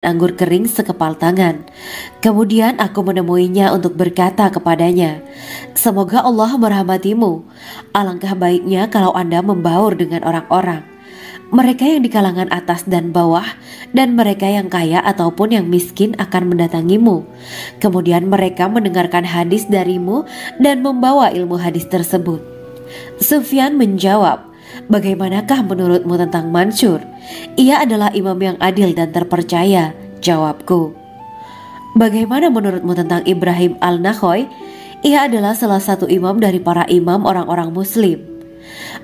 anggur kering sekepal tangan. Kemudian aku menemuinya untuk berkata kepadanya, "Semoga Allah merahmatimu. Alangkah baiknya kalau Anda membaur dengan orang-orang, mereka yang di kalangan atas dan bawah, dan mereka yang kaya ataupun yang miskin akan mendatangimu. Kemudian mereka mendengarkan hadis darimu dan membawa ilmu hadis tersebut." Sufyan menjawab, "Bagaimanakah menurutmu tentang Mansur?" "Ia adalah imam yang adil dan terpercaya," jawabku. "Bagaimana menurutmu tentang Ibrahim al-Nakhoy?" "Ia adalah salah satu imam dari para imam orang-orang muslim."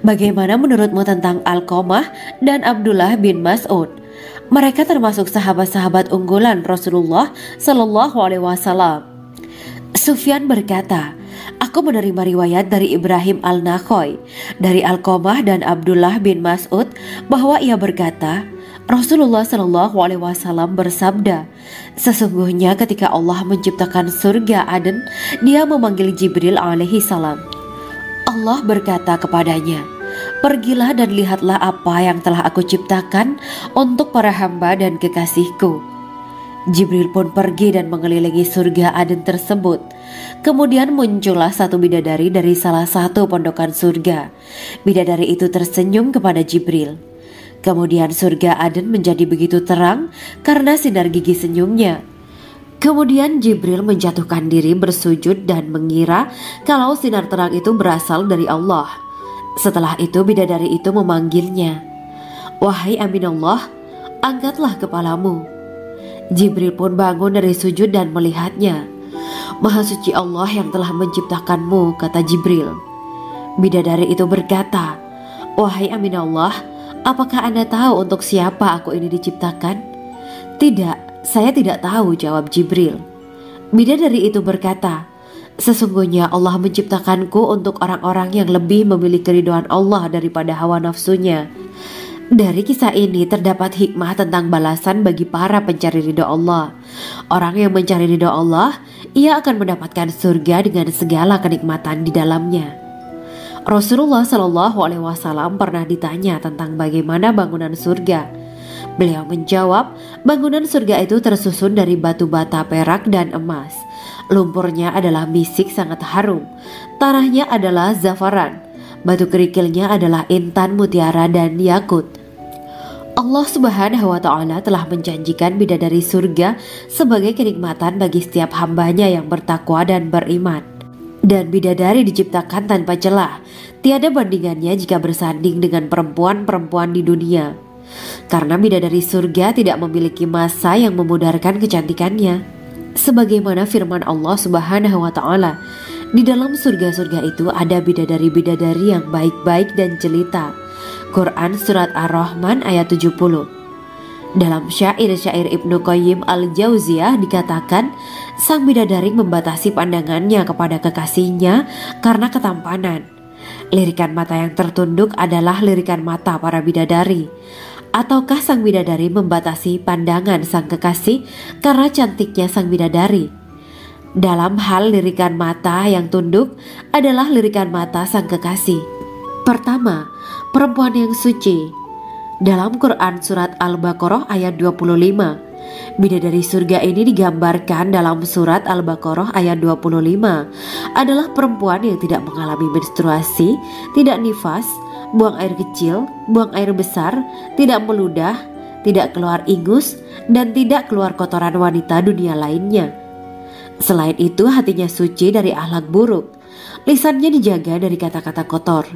"Bagaimana menurutmu tentang Alqamah dan Abdullah bin Mas'ud?" "Mereka termasuk sahabat-sahabat unggulan Rasulullah Shallallahu Alaihi Wasallam." Sufyan berkata, "Aku menerima riwayat dari Ibrahim al-Nakhoy, dari Alqamah dan Abdullah bin Mas'ud bahwa ia berkata, Rasulullah Shallallahu Alaihi Wasallam bersabda, sesungguhnya ketika Allah menciptakan surga Aden, Dia memanggil Jibril alaihi salam. Allah berkata kepadanya, pergilah dan lihatlah apa yang telah aku ciptakan untuk para hamba dan kekasihku. Jibril pun pergi dan mengelilingi surga Aden tersebut. Kemudian muncullah satu bidadari dari salah satu pondokan surga. Bidadari itu tersenyum kepada Jibril. Kemudian surga Aden menjadi begitu terang karena sinar gigi senyumnya. Kemudian Jibril menjatuhkan diri bersujud dan mengira kalau sinar terang itu berasal dari Allah. Setelah itu bidadari itu memanggilnya, "Wahai Aminullah, angkatlah kepalamu." Jibril pun bangun dari sujud dan melihatnya. "Maha suci Allah yang telah menciptakanmu," kata Jibril. Bidadari itu berkata, "Wahai Aminullah, apakah Anda tahu untuk siapa aku ini diciptakan?" "Tidak, saya tidak tahu," jawab Jibril. Bidadari itu berkata, "Sesungguhnya Allah menciptakanku untuk orang-orang yang lebih memilih keridhaan Allah daripada hawa nafsunya." Dari kisah ini terdapat hikmah tentang balasan bagi para pencari ridho Allah. Orang yang mencari ridho Allah, ia akan mendapatkan surga dengan segala kenikmatan di dalamnya. Rasulullah Shallallahu Alaihi Wasallam pernah ditanya tentang bagaimana bangunan surga. Beliau menjawab, bangunan surga itu tersusun dari batu bata, perak, dan emas. Lumpurnya adalah misik sangat harum. Tanahnya adalah zafaran. Batu kerikilnya adalah intan, mutiara, dan yakut. Allah Subhanahu wa Ta'ala telah menjanjikan bidadari surga sebagai kenikmatan bagi setiap hambanya yang bertakwa dan beriman. Dan bidadari diciptakan tanpa celah, tiada bandingannya jika bersanding dengan perempuan-perempuan di dunia. Karena bidadari surga tidak memiliki masa yang memudarkan kecantikannya. Sebagaimana firman Allah Subhanahu wa Ta'ala, di dalam surga-surga itu ada bidadari-bidadari yang baik-baik dan jelita. Quran Surat Ar-Rahman ayat 70. Dalam syair-syair Ibnu Qayyim al-Jauziyah dikatakan, sang bidadari membatasi pandangannya kepada kekasihnya karena ketampanan. Lirikan mata yang tertunduk adalah lirikan mata para bidadari. Ataukah sang bidadari membatasi pandangan sang kekasih karena cantiknya sang bidadari? Dalam hal lirikan mata yang tunduk adalah lirikan mata sang kekasih. Pertama, perempuan yang suci. Dalam Quran Surat Al-Baqarah ayat 25, bidadari surga ini digambarkan dalam Surat Al-Baqarah ayat 25 adalah perempuan yang tidak mengalami menstruasi, tidak nifas, buang air kecil, buang air besar, tidak meludah, tidak keluar ingus, dan tidak keluar kotoran wanita dunia lainnya. Selain itu hatinya suci dari akhlak buruk, lisannya dijaga dari kata-kata kotor.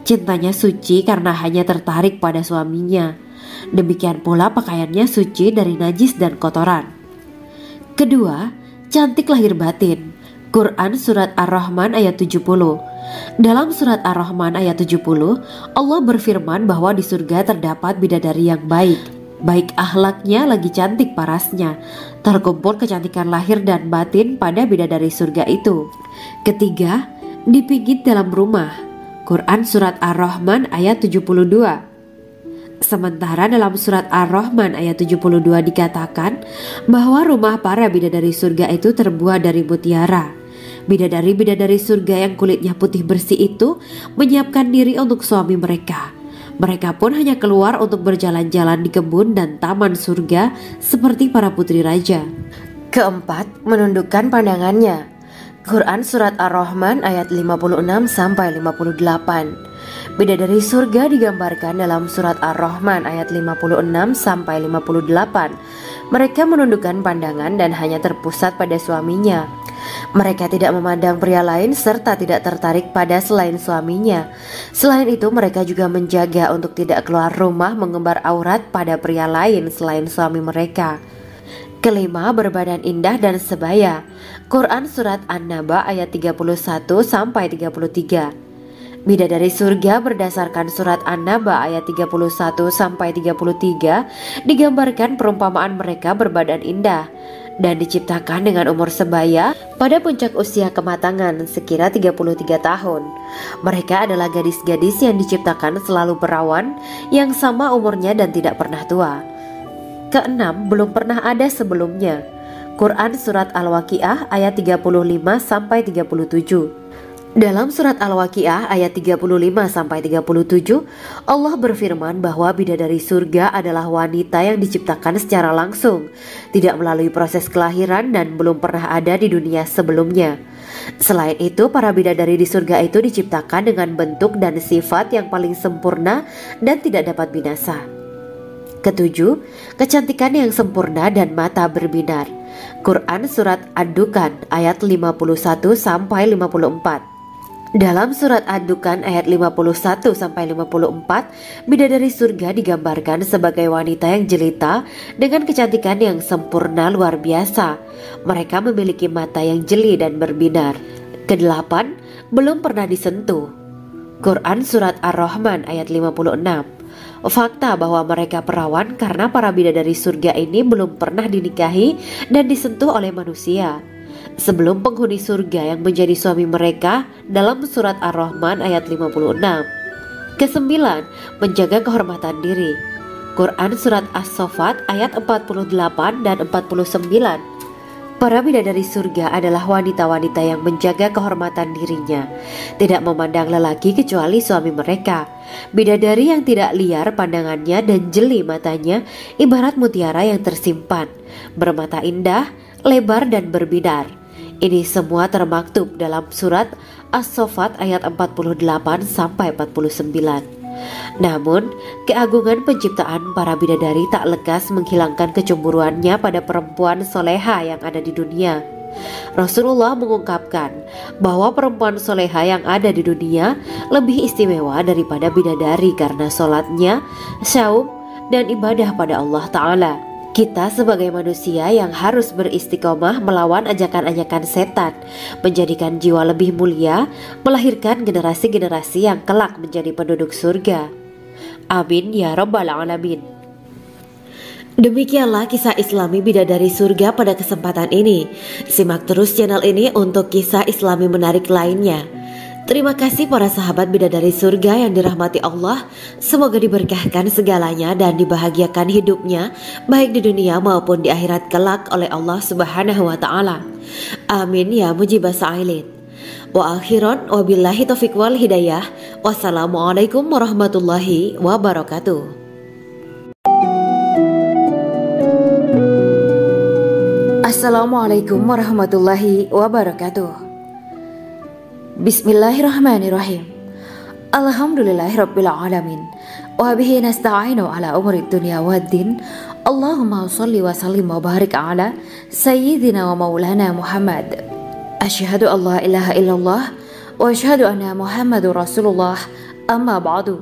Cintanya suci karena hanya tertarik pada suaminya. Demikian pula pakaiannya suci dari najis dan kotoran. Kedua, cantik lahir batin. Quran Surat Ar-Rahman ayat 70. Dalam Surat Ar-Rahman ayat 70, Allah berfirman bahwa di surga terdapat bidadari yang baik. Baik akhlaknya lagi cantik parasnya. Terkumpul kecantikan lahir dan batin pada bidadari surga itu. Ketiga, dipijit dalam rumah. Quran Surat Ar-Rahman ayat 72. Sementara dalam Surat Ar-Rahman ayat 72 dikatakan bahwa rumah para bidadari surga itu terbuat dari mutiara. Bidadari-bidadari surga yang kulitnya putih bersih itu menyiapkan diri untuk suami mereka. Mereka pun hanya keluar untuk berjalan-jalan di kebun dan taman surga seperti para putri raja. Keempat, menundukkan pandangannya. Quran Surat Ar-Rahman ayat 56-58. Bidadari surga digambarkan dalam Surat Ar-Rahman ayat 56-58. Mereka menundukkan pandangan dan hanya terpusat pada suaminya. Mereka tidak memandang pria lain serta tidak tertarik pada selain suaminya. Selain itu, mereka juga menjaga untuk tidak keluar rumah mengembar aurat pada pria lain selain suami mereka. Kelima, berbadan indah dan sebaya. Quran Surat An-Naba ayat 31-33. Bidadari surga berdasarkan Surat An-Naba ayat 31-33 digambarkan perumpamaan mereka berbadan indah dan diciptakan dengan umur sebaya pada puncak usia kematangan sekira 33 tahun. Mereka adalah gadis-gadis yang diciptakan selalu perawan yang sama umurnya dan tidak pernah tua. Keenam, belum pernah ada sebelumnya. Quran Surat Al-Waqiah ayat 35-37. Dalam Surat Al-Waqiah ayat 35-37, Allah berfirman bahwa bidadari surga adalah wanita yang diciptakan secara langsung, tidak melalui proses kelahiran dan belum pernah ada di dunia sebelumnya. Selain itu, para bidadari di surga itu diciptakan dengan bentuk dan sifat yang paling sempurna dan tidak dapat binasa. Ketujuh, kecantikan yang sempurna dan mata berbinar. Quran Surat Ad-Dukan ayat 51-54. Dalam Surat Ad-Dukan ayat 51-54, bidadari surga digambarkan sebagai wanita yang jelita dengan kecantikan yang sempurna luar biasa. Mereka memiliki mata yang jeli dan berbinar. Kedelapan, belum pernah disentuh. Quran Surat Ar-Rahman ayat 56. Fakta bahwa mereka perawan karena para bidadari surga ini belum pernah dinikahi dan disentuh oleh manusia sebelum penghuni surga yang menjadi suami mereka dalam Surat Ar-Rahman ayat 56. Kesembilan, menjaga kehormatan diri. Quran Surat As-Saffat ayat 48 dan 49. Para bidadari surga adalah wanita-wanita yang menjaga kehormatan dirinya, tidak memandang lelaki kecuali suami mereka. Bidadari yang tidak liar pandangannya dan jeli matanya ibarat mutiara yang tersimpan, bermata indah, lebar dan berbinar. Ini semua termaktub dalam Surat As-Saffat ayat 48-49. Namun, keagungan penciptaan para bidadari tak lekas menghilangkan kecemburuannya pada perempuan soleha yang ada di dunia. Rasulullah mengungkapkan bahwa perempuan soleha yang ada di dunia lebih istimewa daripada bidadari karena sholatnya, syaum, dan ibadah pada Allah Ta'ala. Kita sebagai manusia yang harus beristiqomah melawan ajakan-ajakan setan, menjadikan jiwa lebih mulia, melahirkan generasi-generasi yang kelak menjadi penduduk surga. Amin ya rabbal alamin. Demikianlah kisah Islami bidadari surga pada kesempatan ini. Simak terus channel ini untuk kisah Islami menarik lainnya. Terima kasih para sahabat bidadari surga yang dirahmati Allah. Semoga diberkahkan segalanya dan dibahagiakan hidupnya baik di dunia maupun di akhirat kelak oleh Allah Subhanahu wa taala. Amin ya mujibah sa'ilin. Wa akhiran wabillahi taufiq wal hidayah. Wassalamualaikum warahmatullahi wabarakatuh. Assalamualaikum warahmatullahi wabarakatuh. Bismillahirrahmanirrahim. Alhamdulillahirabbil alamin. Wa bihi nasta'inu ala umuri dunya waddin. Allahumma shalli wa sallim wa barik ala sayyidina wa maulana Muhammad. Asyhadu an la ilaha illallah wa asyhadu anna Muhammadur Rasulullah. Amma ba'du.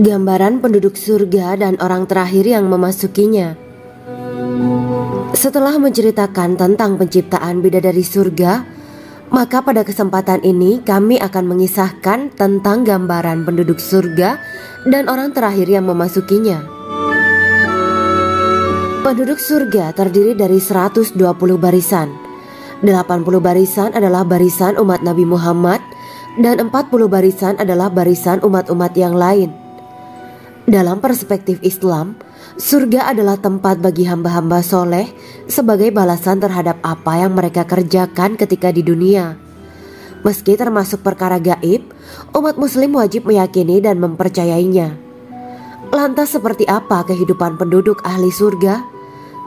Gambaran penduduk surga dan orang terakhir yang memasukinya. Setelah menceritakan tentang penciptaan bidadari surga, maka pada kesempatan ini kami akan mengisahkan tentang gambaran penduduk surga dan orang terakhir yang memasukinya. Penduduk surga terdiri dari 120 barisan. 80 barisan adalah barisan umat Nabi Muhammad dan 40 barisan adalah barisan umat-umat yang lain. Dalam perspektif Islam, surga adalah tempat bagi hamba-hamba soleh sebagai balasan terhadap apa yang mereka kerjakan ketika di dunia. Meski termasuk perkara gaib, umat muslim wajib meyakini dan mempercayainya. Lantas seperti apa kehidupan penduduk ahli surga?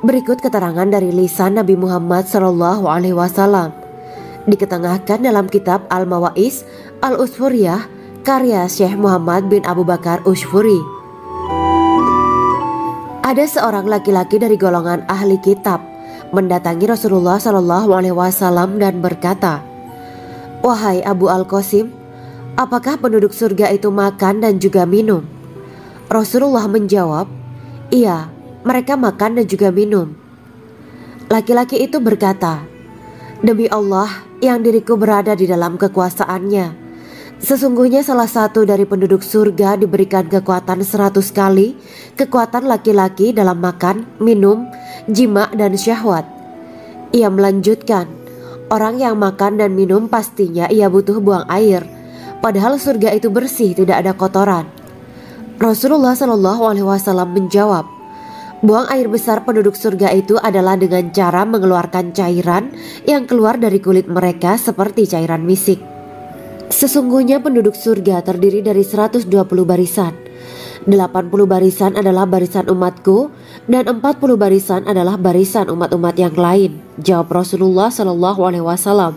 Berikut keterangan dari lisan Nabi Muhammad SAW, diketengahkan dalam kitab Al-Mawaiz Al-Usfuriyah karya Syekh Muhammad bin Abu Bakar Ushfuri. Ada seorang laki-laki dari golongan ahli kitab mendatangi Rasulullah SAW dan berkata, "Wahai Abu Al-Qasim, apakah penduduk surga itu makan dan juga minum?" Rasulullah menjawab, "Iya, mereka makan dan juga minum." Laki-laki itu berkata, "Demi Allah yang diriku berada di dalam kekuasaannya, sesungguhnya salah satu dari penduduk surga diberikan kekuatan 100 kali kekuatan laki-laki dalam makan, minum, jima dan syahwat." Ia melanjutkan, "Orang yang makan dan minum pastinya ia butuh buang air, padahal surga itu bersih, tidak ada kotoran." Rasulullah SAW menjawab, "Buang air besar penduduk surga itu adalah dengan cara mengeluarkan cairan yang keluar dari kulit mereka seperti cairan misik. Sesungguhnya penduduk surga terdiri dari 120 barisan. 80 barisan adalah barisan umatku dan 40 barisan adalah barisan umat-umat yang lain," jawab Rasulullah SAW.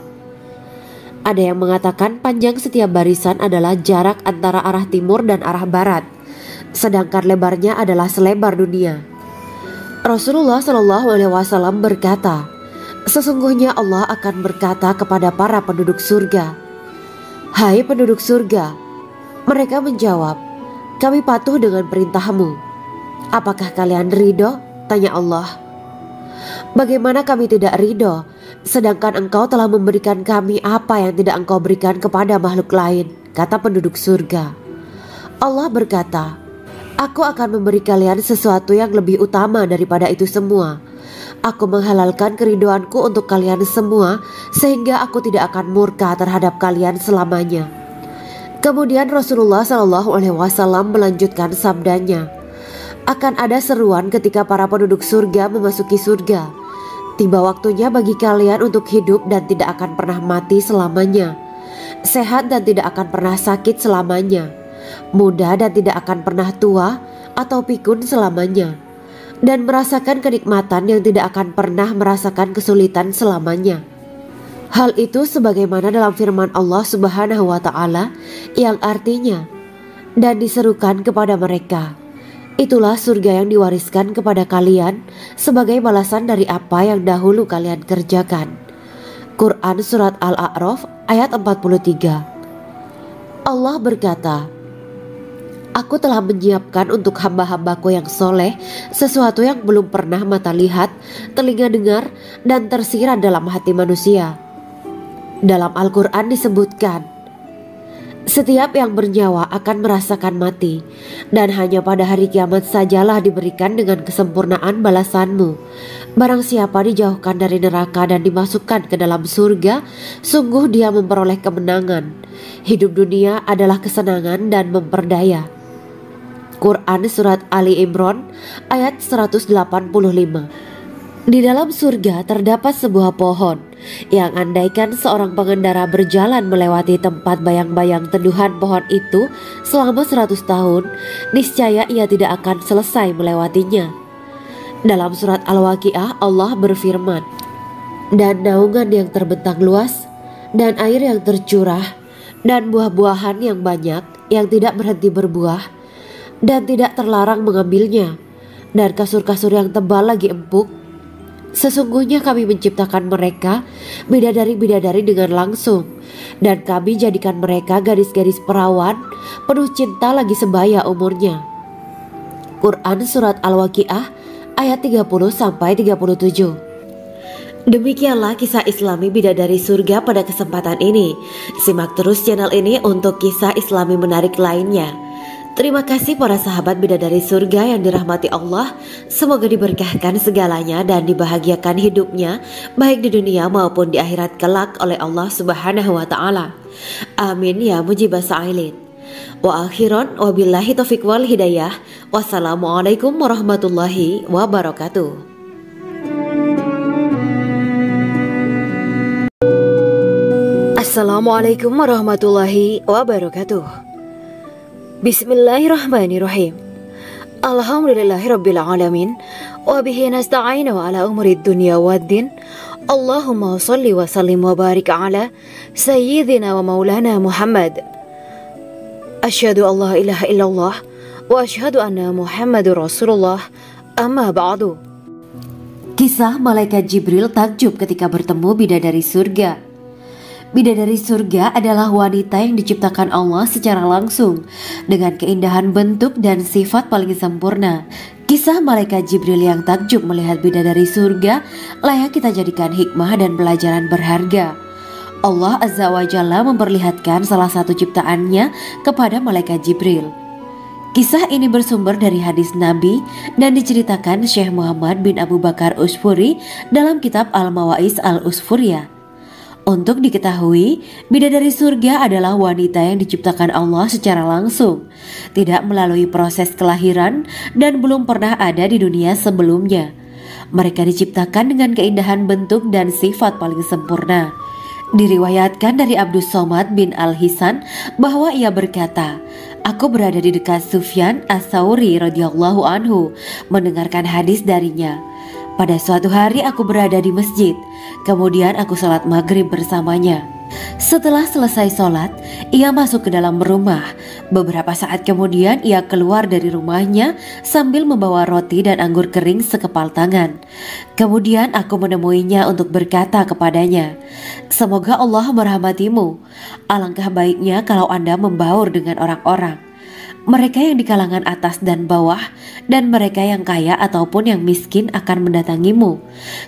Ada yang mengatakan panjang setiap barisan adalah jarak antara arah timur dan arah barat, sedangkan lebarnya adalah selebar dunia. Rasulullah SAW berkata, "Sesungguhnya Allah akan berkata kepada para penduduk surga, 'Hai penduduk surga,' mereka menjawab, 'Kami patuh dengan perintahmu.' 'Apakah kalian ridho?' tanya Allah. 'Bagaimana kami tidak ridho, sedangkan engkau telah memberikan kami apa yang tidak engkau berikan kepada makhluk lain,' kata penduduk surga. Allah berkata, 'Aku akan memberi kalian sesuatu yang lebih utama daripada itu semua. Aku menghalalkan keridoanku untuk kalian semua sehingga aku tidak akan murka terhadap kalian selamanya.'" Kemudian Rasulullah SAW melanjutkan sabdanya, "Akan ada seruan ketika para penduduk surga memasuki surga. Tiba waktunya bagi kalian untuk hidup dan tidak akan pernah mati selamanya, sehat dan tidak akan pernah sakit selamanya, muda dan tidak akan pernah tua atau pikun selamanya, dan merasakan kenikmatan yang tidak akan pernah merasakan kesulitan selamanya." Hal itu sebagaimana dalam firman Allah Subhanahu wa Ta'ala yang artinya, "Dan diserukan kepada mereka, itulah surga yang diwariskan kepada kalian sebagai balasan dari apa yang dahulu kalian kerjakan." Quran Surat Al-A'raf ayat 43. Allah berkata, "Aku telah menyiapkan untuk hamba-hambaku yang soleh sesuatu yang belum pernah mata lihat, telinga dengar, dan tersirat dalam hati manusia." Dalam Al-Quran disebutkan, "Setiap yang bernyawa akan merasakan mati, dan hanya pada hari kiamat sajalah diberikan dengan kesempurnaan balasanmu. Barang siapa dijauhkan dari neraka dan dimasukkan ke dalam surga, sungguh dia memperoleh kemenangan. Hidup dunia adalah kesenangan dan memperdaya." Quran Surat Ali Imran ayat 185. Di dalam surga terdapat sebuah pohon yang andaikan seorang pengendara berjalan melewati tempat bayang-bayang teduhan pohon itu selama 100 tahun, niscaya ia tidak akan selesai melewatinya. Dalam surat Al-Waqiah Allah berfirman, "Dan naungan yang terbentang luas, dan air yang tercurah, dan buah-buahan yang banyak yang tidak berhenti berbuah, dan tidak terlarang mengambilnya, dan kasur-kasur yang tebal lagi empuk. Sesungguhnya kami menciptakan mereka bidadari-bidadari dengan langsung, dan kami jadikan mereka gadis-gadis perawan penuh cinta lagi sebaya umurnya." Quran Surat Al-Waqiah ayat 30-37. Demikianlah kisah Islami bidadari surga pada kesempatan ini. Simak terus channel ini untuk kisah Islami menarik lainnya. Terima kasih para sahabat bidadari surga yang dirahmati Allah. Semoga diberkahkan segalanya dan dibahagiakan hidupnya baik di dunia maupun di akhirat kelak oleh Allah Subhanahu wa Ta'ala. Amin ya mujibah sa'ilin. Wa akhiran wabillahi taufiq wal hidayah. Wassalamualaikum warahmatullahi wabarakatuh. Assalamualaikum warahmatullahi wabarakatuh. Bismillahirrahmanirrahim. Alhamdulillahirabbil alamin wa bihi nasta'inu ala umuri dunya waddin. Allahumma shalli wa sallim wa barik ala sayyidina wa maulana Muhammad. Asyhadu an la ilaha illallah wa asyhadu anna Muhammadur Rasulullah. Amma ba'du. Kisah malaikat Jibril takjub ketika bertemu bidadari surga. Bidadari surga adalah wanita yang diciptakan Allah secara langsung dengan keindahan bentuk dan sifat paling sempurna. Kisah malaikat Jibril yang takjub melihat bidadari surga layak kita jadikan hikmah dan pelajaran berharga. Allah Azza wa Jalla memperlihatkan salah satu ciptaannya kepada malaikat Jibril. Kisah ini bersumber dari hadis Nabi dan diceritakan Syekh Muhammad bin Abu Bakar Usfuri dalam kitab Al-Mawaiz Al-Usfuriyah. Untuk diketahui, bidadari surga adalah wanita yang diciptakan Allah secara langsung, tidak melalui proses kelahiran dan belum pernah ada di dunia sebelumnya. Mereka diciptakan dengan keindahan bentuk dan sifat paling sempurna. Diriwayatkan dari Abdus Somad bin Al-Hisan bahwa ia berkata, "Aku berada di dekat Sufyan As-Tsauri radhiyallahu anhu mendengarkan hadis darinya. Pada suatu hari aku berada di masjid, kemudian aku sholat maghrib bersamanya. Setelah selesai sholat, ia masuk ke dalam rumah. Beberapa saat kemudian ia keluar dari rumahnya sambil membawa roti dan anggur kering sekepal tangan. Kemudian aku menemuinya untuk berkata kepadanya, 'Semoga Allah merahmatimu. Alangkah baiknya kalau Anda membaur dengan orang-orang. Mereka yang di kalangan atas dan bawah dan mereka yang kaya ataupun yang miskin akan mendatangimu.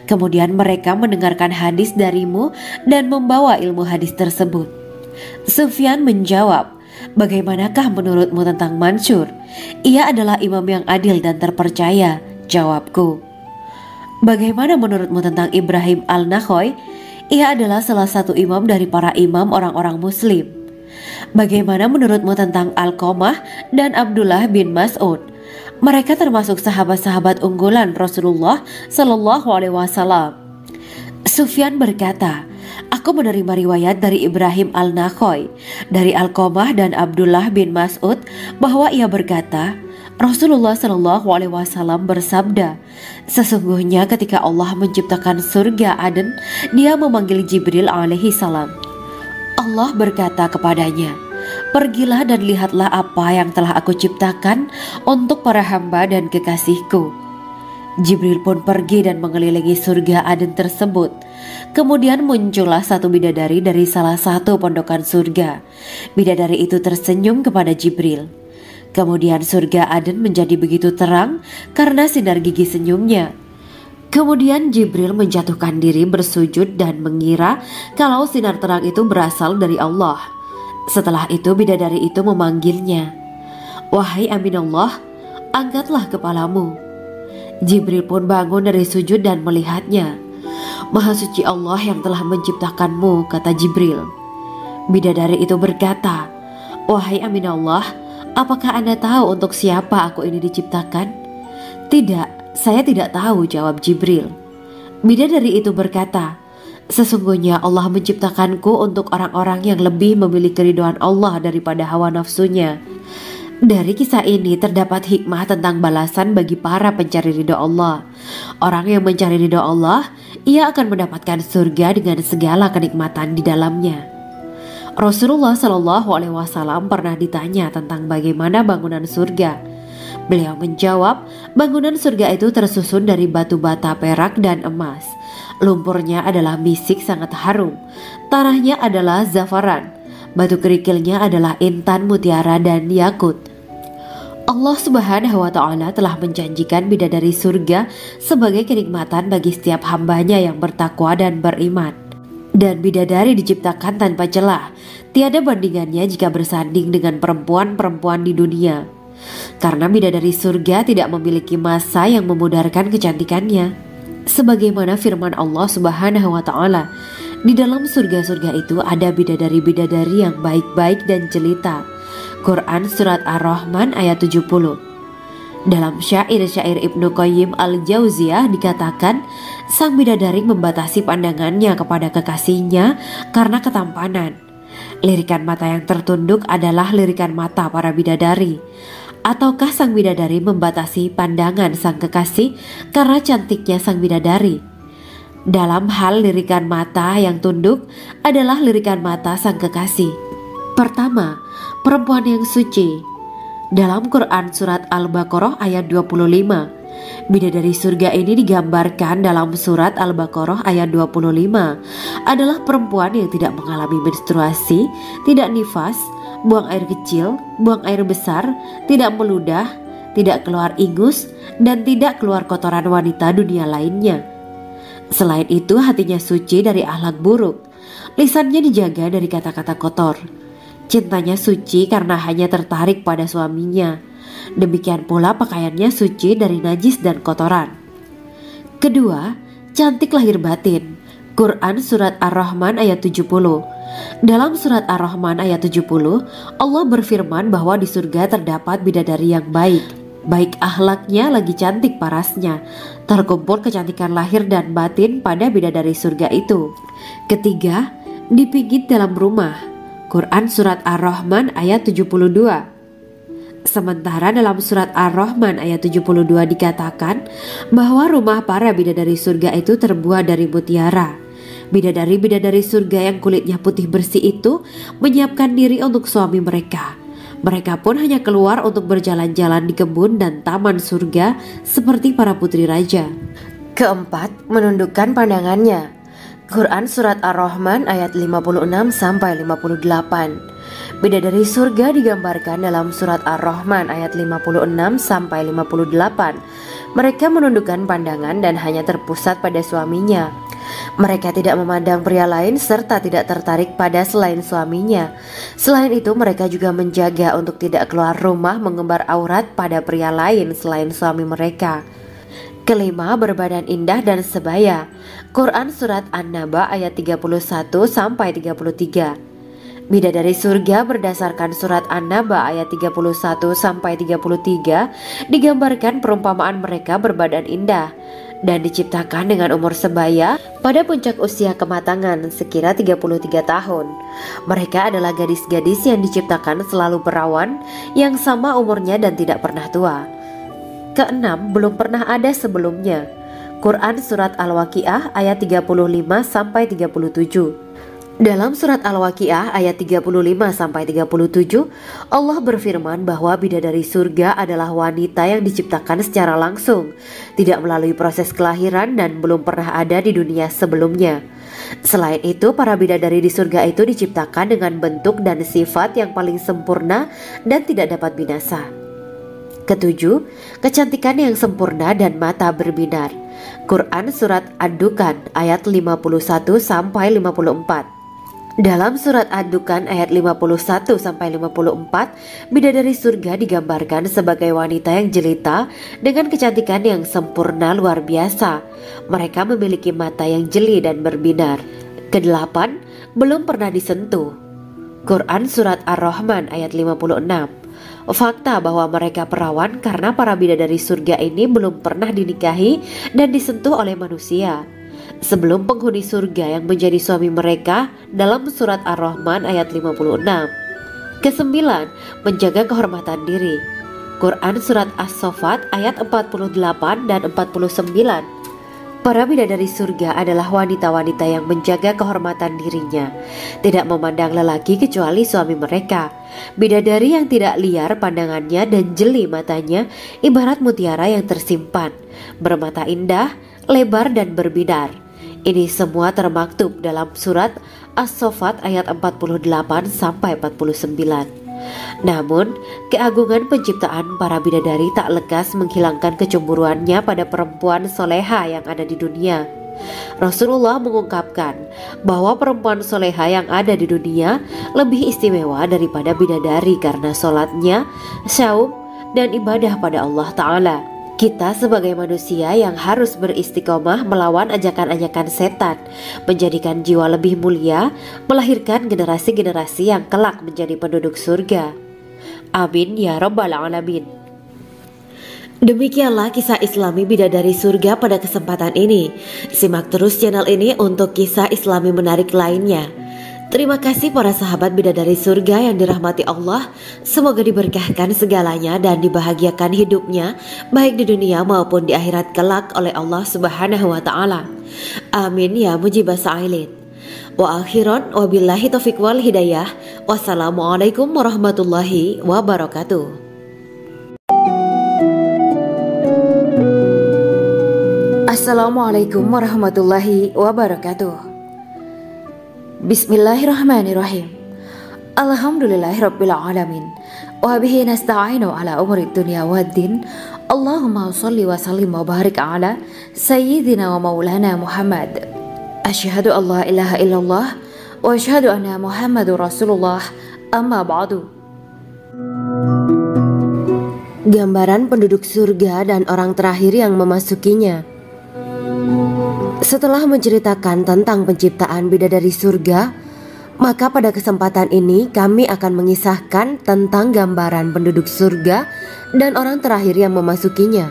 Kemudian mereka mendengarkan hadis darimu dan membawa ilmu hadis tersebut.' Sufyan menjawab, 'Bagaimanakah menurutmu tentang Mansur? Ia adalah imam yang adil dan terpercaya.' Jawabku. 'Bagaimana menurutmu tentang Ibrahim Al-Nakhoy? Ia adalah salah satu imam dari para imam orang-orang muslim.' 'Bagaimana menurutmu tentang Alqamah dan Abdullah bin Mas'ud? Mereka termasuk sahabat-sahabat unggulan Rasulullah Shallallahu Alaihi Wasallam.' Sufyan berkata, 'Aku menerima riwayat dari Ibrahim Al-Nakhoy, dari Alqamah dan Abdullah bin Mas'ud bahwa ia berkata, Rasulullah Shallallahu Alaihi Wasallam bersabda, sesungguhnya ketika Allah menciptakan surga Aden, Dia memanggil Jibril alaihi salam. Allah berkata kepadanya, pergilah dan lihatlah apa yang telah aku ciptakan untuk para hamba dan kekasihku. Jibril pun pergi dan mengelilingi surga Aden tersebut. Kemudian muncullah satu bidadari dari salah satu pondokan surga. Bidadari itu tersenyum kepada Jibril. Kemudian surga Aden menjadi begitu terang karena sinar gigi senyumnya. Kemudian Jibril menjatuhkan diri bersujud dan mengira kalau sinar terang itu berasal dari Allah. Setelah itu bidadari itu memanggilnya, 'Wahai Aminullah, angkatlah kepalamu.' Jibril pun bangun dari sujud dan melihatnya. 'Maha suci Allah yang telah menciptakanmu,' kata Jibril. Bidadari itu berkata, 'Wahai Aminullah, apakah Anda tahu untuk siapa aku ini diciptakan?' 'Tidak, saya tidak tahu,' jawab Jibril. Bidadari itu berkata, 'Sesungguhnya Allah menciptakanku untuk orang-orang yang lebih memilih keridhaan Allah daripada hawa nafsunya.' Dari kisah ini terdapat hikmah tentang balasan bagi para pencari ridho Allah. Orang yang mencari ridho Allah, ia akan mendapatkan surga dengan segala kenikmatan di dalamnya. Rasulullah Shallallahu Alaihi Wasallam pernah ditanya tentang bagaimana bangunan surga. Beliau menjawab, bangunan surga itu tersusun dari batu bata, perak, dan emas. Lumpurnya adalah misik sangat harum. Tanahnya adalah zafaran. Batu kerikilnya adalah intan, mutiara, dan yakut. Allah Subhanahu wa Ta'ala telah menjanjikan bidadari surga sebagai kenikmatan bagi setiap hambanya yang bertakwa dan beriman. Dan bidadari diciptakan tanpa celah. Tiada bandingannya jika bersanding dengan perempuan-perempuan di dunia. Karena bidadari surga tidak memiliki masa yang memudarkan kecantikannya. Sebagaimana firman Allah Subhanahu wa Ta'ala, di dalam surga-surga itu ada bidadari-bidadari yang baik-baik dan jelita. Quran Surat Ar-Rahman ayat 70. Dalam syair-syair Ibnu Qayyim Al-Jauziyah dikatakan, sang bidadari membatasi pandangannya kepada kekasihnya karena ketampanan. Lirikan mata yang tertunduk adalah lirikan mata para bidadari. Ataukah sang bidadari membatasi pandangan sang kekasih karena cantiknya sang bidadari? Dalam hal lirikan mata yang tunduk adalah lirikan mata sang kekasih. Pertama, perempuan yang suci. Dalam Quran surat Al-Baqarah ayat 25, bidadari surga ini digambarkan dalam surat Al-Baqarah ayat 25 adalah perempuan yang tidak mengalami menstruasi, tidak nifas, buang air kecil, buang air besar, tidak meludah, tidak keluar ingus, dan tidak keluar kotoran wanita dunia lainnya. Selain itu, hatinya suci dari akhlak buruk, lisannya dijaga dari kata-kata kotor. Cintanya suci karena hanya tertarik pada suaminya. Demikian pula pakaiannya suci dari najis dan kotoran. Kedua, cantik lahir batin. Quran surat Ar-Rahman ayat 70. Dalam surat Ar-Rahman ayat 70, Allah berfirman bahwa di surga terdapat bidadari yang baik. Baik akhlaknya lagi cantik parasnya. Terkumpul kecantikan lahir dan batin pada bidadari surga itu. Ketiga, dipijit dalam rumah. Quran surat Ar-Rahman ayat 72. Sementara dalam surat Ar-Rahman ayat 72 dikatakan bahwa rumah para bidadari surga itu terbuat dari mutiara. Bidadari-bidadari surga yang kulitnya putih bersih itu menyiapkan diri untuk suami mereka. Mereka pun hanya keluar untuk berjalan-jalan di kebun dan taman surga seperti para putri raja. Keempat, menundukkan pandangannya. Quran surat Ar-Rahman ayat 56-58. Bidadari surga digambarkan dalam surat Ar-Rahman ayat 56-58. Mereka menundukkan pandangan dan hanya terpusat pada suaminya. Mereka tidak memandang pria lain serta tidak tertarik pada selain suaminya. Selain itu, mereka juga menjaga untuk tidak keluar rumah mengembar aurat pada pria lain selain suami mereka. Kelima, berbadan indah dan sebaya. Quran surat An-Naba ayat 31-33. Bidadari surga berdasarkan surat An-Naba ayat 31-33 digambarkan perumpamaan mereka berbadan indah dan diciptakan dengan umur sebaya pada puncak usia kematangan sekira 33 tahun. Mereka adalah gadis-gadis yang diciptakan selalu perawan yang sama umurnya dan tidak pernah tua. Keenam, belum pernah ada sebelumnya. Quran surat Al-Waqiah ayat 35-37. Dalam surat Al-Waqiah ayat 35-37, Allah berfirman bahwa bidadari surga adalah wanita yang diciptakan secara langsung, tidak melalui proses kelahiran dan belum pernah ada di dunia sebelumnya. Selain itu, para bidadari di surga itu diciptakan dengan bentuk dan sifat yang paling sempurna dan tidak dapat binasa. Ketujuh, kecantikan yang sempurna dan mata berbinar. Quran surat Ad-Dukan ayat 51-54. Dalam surat Ad-Dukan ayat 51-54, bidadari surga digambarkan sebagai wanita yang jelita dengan kecantikan yang sempurna luar biasa. Mereka memiliki mata yang jeli dan berbinar. Kedelapan, belum pernah disentuh. Quran surat Ar-Rahman ayat 56. Fakta bahwa mereka perawan karena para bidadari surga ini belum pernah dinikahi dan disentuh oleh manusia sebelum penghuni surga yang menjadi suami mereka dalam surat Ar-Rahman ayat 56. Kesembilan, menjaga kehormatan diri. Quran surat As-Saffat ayat 48 dan 49. Para bidadari surga adalah wanita-wanita yang menjaga kehormatan dirinya, tidak memandang lelaki kecuali suami mereka. Bidadari yang tidak liar pandangannya dan jeli matanya ibarat mutiara yang tersimpan, bermata indah, lebar dan berbinar. Ini semua termaktub dalam surat As-Saffat ayat 48-49. Namun, keagungan penciptaan para bidadari tak lekas menghilangkan kecemburuannya pada perempuan soleha yang ada di dunia. Rasulullah mengungkapkan bahwa perempuan soleha yang ada di dunia lebih istimewa daripada bidadari karena sholatnya, syaum, dan ibadah pada Allah Ta'ala. Kita sebagai manusia yang harus beristiqomah melawan ajakan-ajakan setan, menjadikan jiwa lebih mulia, melahirkan generasi-generasi yang kelak menjadi penduduk surga. Amin ya Rabbal Alamin. Demikianlah kisah Islami bidadari surga pada kesempatan ini. Simak terus channel ini untuk kisah Islami menarik lainnya. Terima kasih para sahabat bidadari surga yang dirahmati Allah. Semoga diberkahkan segalanya dan dibahagiakan hidupnya baik di dunia maupun di akhirat kelak oleh Allah Subhanahu wa taala. Amin ya mujibah sa'ilin. Wa akhiran wabillahi taufiq wal hidayah. Wassalamualaikum warahmatullahi wabarakatuh. Assalamualaikum warahmatullahi wabarakatuh. Bismillahirrahmanirrahim. Alhamdulillahirabbil alamin. Wa bihi nasta'inu ala umuri dunya waddin. Allahumma shalli wa sallim wa barik ala sayyidina wa maulana Muhammad. Asyhadu an la ilaha illallah wa asyhadu anna Muhammadur Rasulullah. Amma ba'du. Gambaran penduduk surga dan orang terakhir yang memasukinya. Setelah menceritakan tentang penciptaan bidadari surga, maka pada kesempatan ini kami akan mengisahkan tentang gambaran penduduk surga dan orang terakhir yang memasukinya.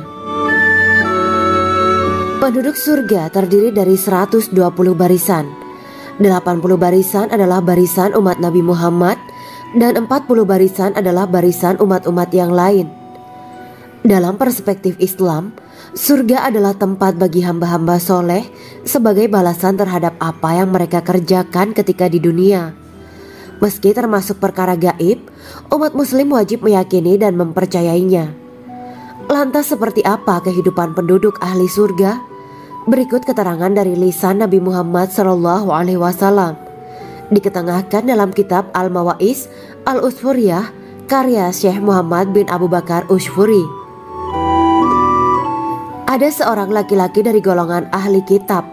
Penduduk surga terdiri dari 120 barisan. 80 barisan adalah barisan umat Nabi Muhammad dan 40 barisan adalah barisan umat-umat yang lain. Dalam perspektif Islam, surga adalah tempat bagi hamba-hamba soleh sebagai balasan terhadap apa yang mereka kerjakan ketika di dunia. Meski termasuk perkara gaib, umat muslim wajib meyakini dan mempercayainya. Lantas seperti apa kehidupan penduduk ahli surga? Berikut keterangan dari lisan Nabi Muhammad SAW. Diketengahkan dalam kitab Al-Mawaiz Al-Usfuriyah karya Syekh Muhammad bin Abu Bakar Ushfuri. Ada seorang laki-laki dari golongan ahli kitab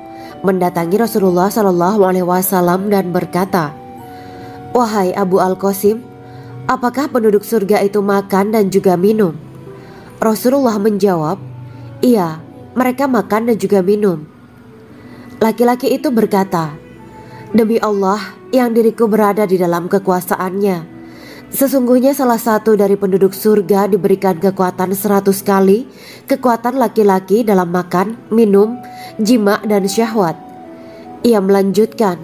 mendatangi Rasulullah SAW dan berkata, "Wahai Abu Al-Qasim, apakah penduduk surga itu makan dan juga minum?" Rasulullah menjawab, "Iya, mereka makan dan juga minum." Laki-laki itu berkata, "Demi Allah yang diriku berada di dalam kekuasaannya, sesungguhnya salah satu dari penduduk surga diberikan kekuatan 100 kali kekuatan laki-laki dalam makan, minum, jima, dan syahwat." Ia melanjutkan,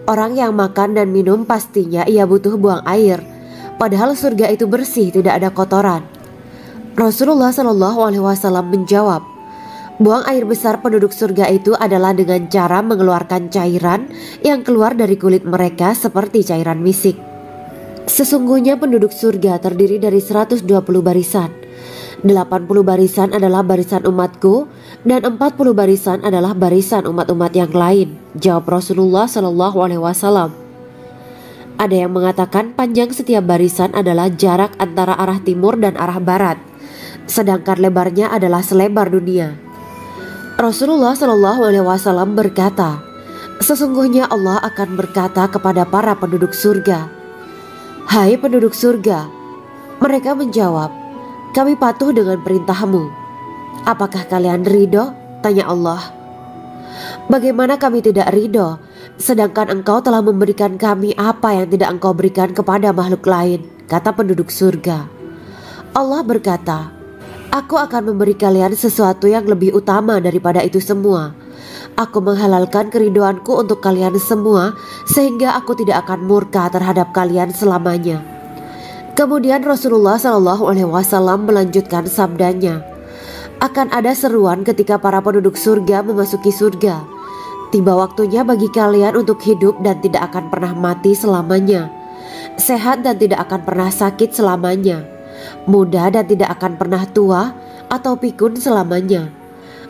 "Orang yang makan dan minum pastinya ia butuh buang air, padahal surga itu bersih, tidak ada kotoran." Rasulullah SAW menjawab, "Buang air besar penduduk surga itu adalah dengan cara mengeluarkan cairan yang keluar dari kulit mereka seperti cairan misik." Sesungguhnya penduduk surga terdiri dari 120 barisan. 80 barisan adalah barisan umatku dan 40 barisan adalah barisan umat-umat yang lain, jawab Rasulullah SAW. Ada yang mengatakan panjang setiap barisan adalah jarak antara arah timur dan arah barat, sedangkan lebarnya adalah selebar dunia. Rasulullah SAW berkata, "Sesungguhnya Allah akan berkata kepada para penduduk surga, 'Hai penduduk surga,' mereka menjawab, 'Kami patuh dengan perintahmu.' 'Apakah kalian ridho?' tanya Allah. 'Bagaimana kami tidak ridho, sedangkan engkau telah memberikan kami apa yang tidak engkau berikan kepada makhluk lain,' kata penduduk surga. Allah berkata, 'Aku akan memberi kalian sesuatu yang lebih utama daripada itu semua. Aku menghalalkan keridoanku untuk kalian semua sehingga aku tidak akan murka terhadap kalian selamanya.'" Kemudian Rasulullah SAW melanjutkan sabdanya, "Akan ada seruan ketika para penduduk surga memasuki surga. Tiba waktunya bagi kalian untuk hidup dan tidak akan pernah mati selamanya, sehat dan tidak akan pernah sakit selamanya, muda dan tidak akan pernah tua atau pikun selamanya,